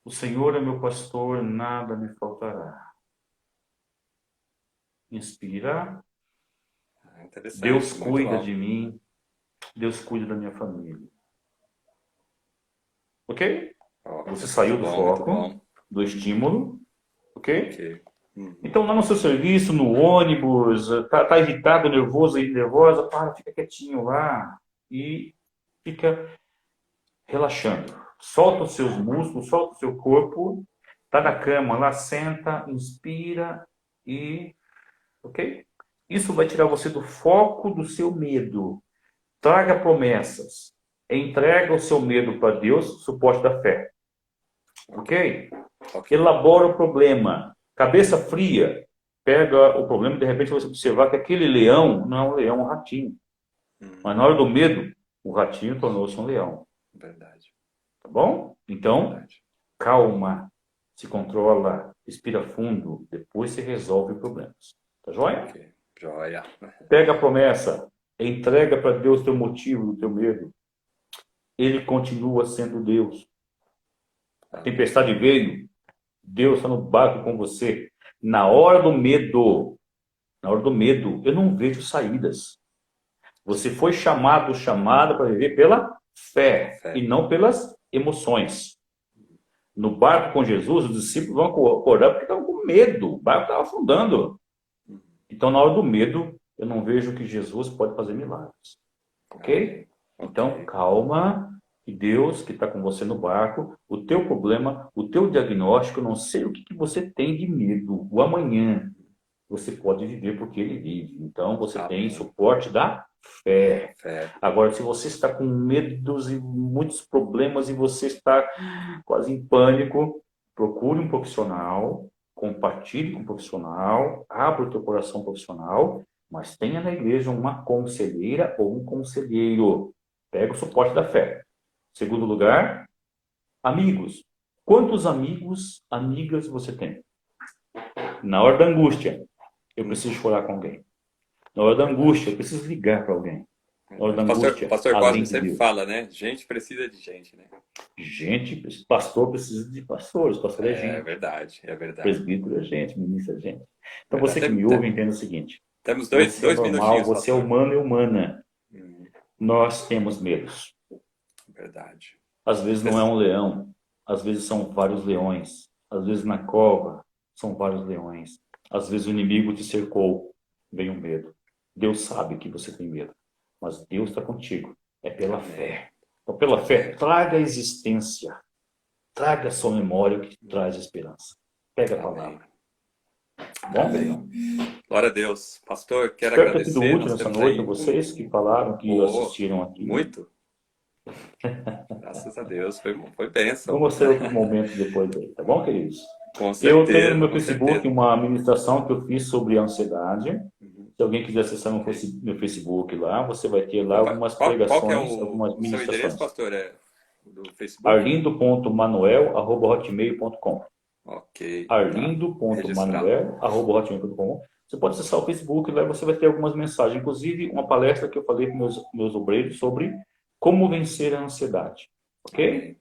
o Senhor é meu pastor, nada me faltará. Inspira. Deus cuida de mim. Deus cuida da minha família. Ok? Você saiu do foco, do estímulo. Ok? Então, lá no seu serviço, no ônibus, tá irritado, nervoso e nervosa, fica quietinho lá e fica relaxando. Solta os seus músculos, solta o seu corpo, tá na cama lá, senta, inspira e... Ok? Isso vai tirar você do foco do seu medo. Traga promessas. Entrega o seu medo para Deus, suporte da fé. Ok? Elabora o problema. Cabeça fria. Pega o problema e de repente você observar que aquele leão não é um leão, é um ratinho. Mas na hora do medo, o ratinho tornou-se um leão. Verdade. Tá bom? Então, calma. Se controla. Respira fundo. Depois você resolve problemas. Tá joia? Ok. Joia. Pega a promessa. Entrega para Deus o teu motivo, o teu medo. Ele continua sendo Deus. A tempestade veio. Deus está no barco com você. Na hora do medo, eu não vejo saídas. Você foi chamada para viver pela fé e não pelas emoções. No barco com Jesus, os discípulos vão acordar porque estavam com medo. O barco estava afundando. Então, na hora do medo, eu não vejo que Jesus pode fazer milagres. Ok? Então, calma. E Deus, que está com você no barco, o teu problema, o teu diagnóstico, eu não sei o que você tem de medo. O amanhã, você pode viver porque ele vive. Então, você tem suporte da fé. Agora, se você está com medos e muitos problemas e você está quase em pânico, procure um profissional, compartilhe com um profissional, abra o teu coração profissional, mas tenha na igreja uma conselheira ou um conselheiro. Pega o suporte da fé. Segundo lugar, amigos. Quantos amigos, amigas você tem? Na hora da angústia, eu preciso chorar com alguém. Na hora da angústia, eu preciso ligar para alguém. Na hora da angústia, Pastor Cosme sempre fala, né? Gente precisa de gente, né? Gente, pastor precisa de pastores. Pastor é gente. É verdade, é verdade. Presbítero é gente, ministro é gente. Então você que me ouve, entenda o seguinte. Temos dois minutinhos, você é humano e humana. Nós temos medos. Verdade. Às vezes não é um leão, às vezes são vários leões, às vezes na cova são vários leões, às vezes o inimigo te cercou, vem o medo. Deus sabe que você tem medo, mas Deus está contigo, é pela fé. Então, pela fé, traga a existência, traga a sua memória o que te traz esperança. Pega a palavra. Bom? Glória a Deus. Pastor, quero Espero agradecer. Espero ter sido útil nessa noite a vocês que falaram, que assistiram aqui. Muito. Graças a Deus, foi bênção. Vou mostrar outros momentos depois aí, tá bom, queridos? Com certeza. Eu tenho no meu Facebook uma ministração que eu fiz sobre ansiedade. Se alguém quiser acessar meu Facebook lá, você vai ter lá algumas pregações, algumas ministrações. Seu endereço, pastor, é do Facebook? arlindo.manuel@hotmail.com. Ok. arlindo.manuel@hotmail.com. Você pode acessar o Facebook, lá você vai ter algumas mensagens, inclusive uma palestra que eu falei para meus obreiros sobre como vencer a ansiedade. Ok?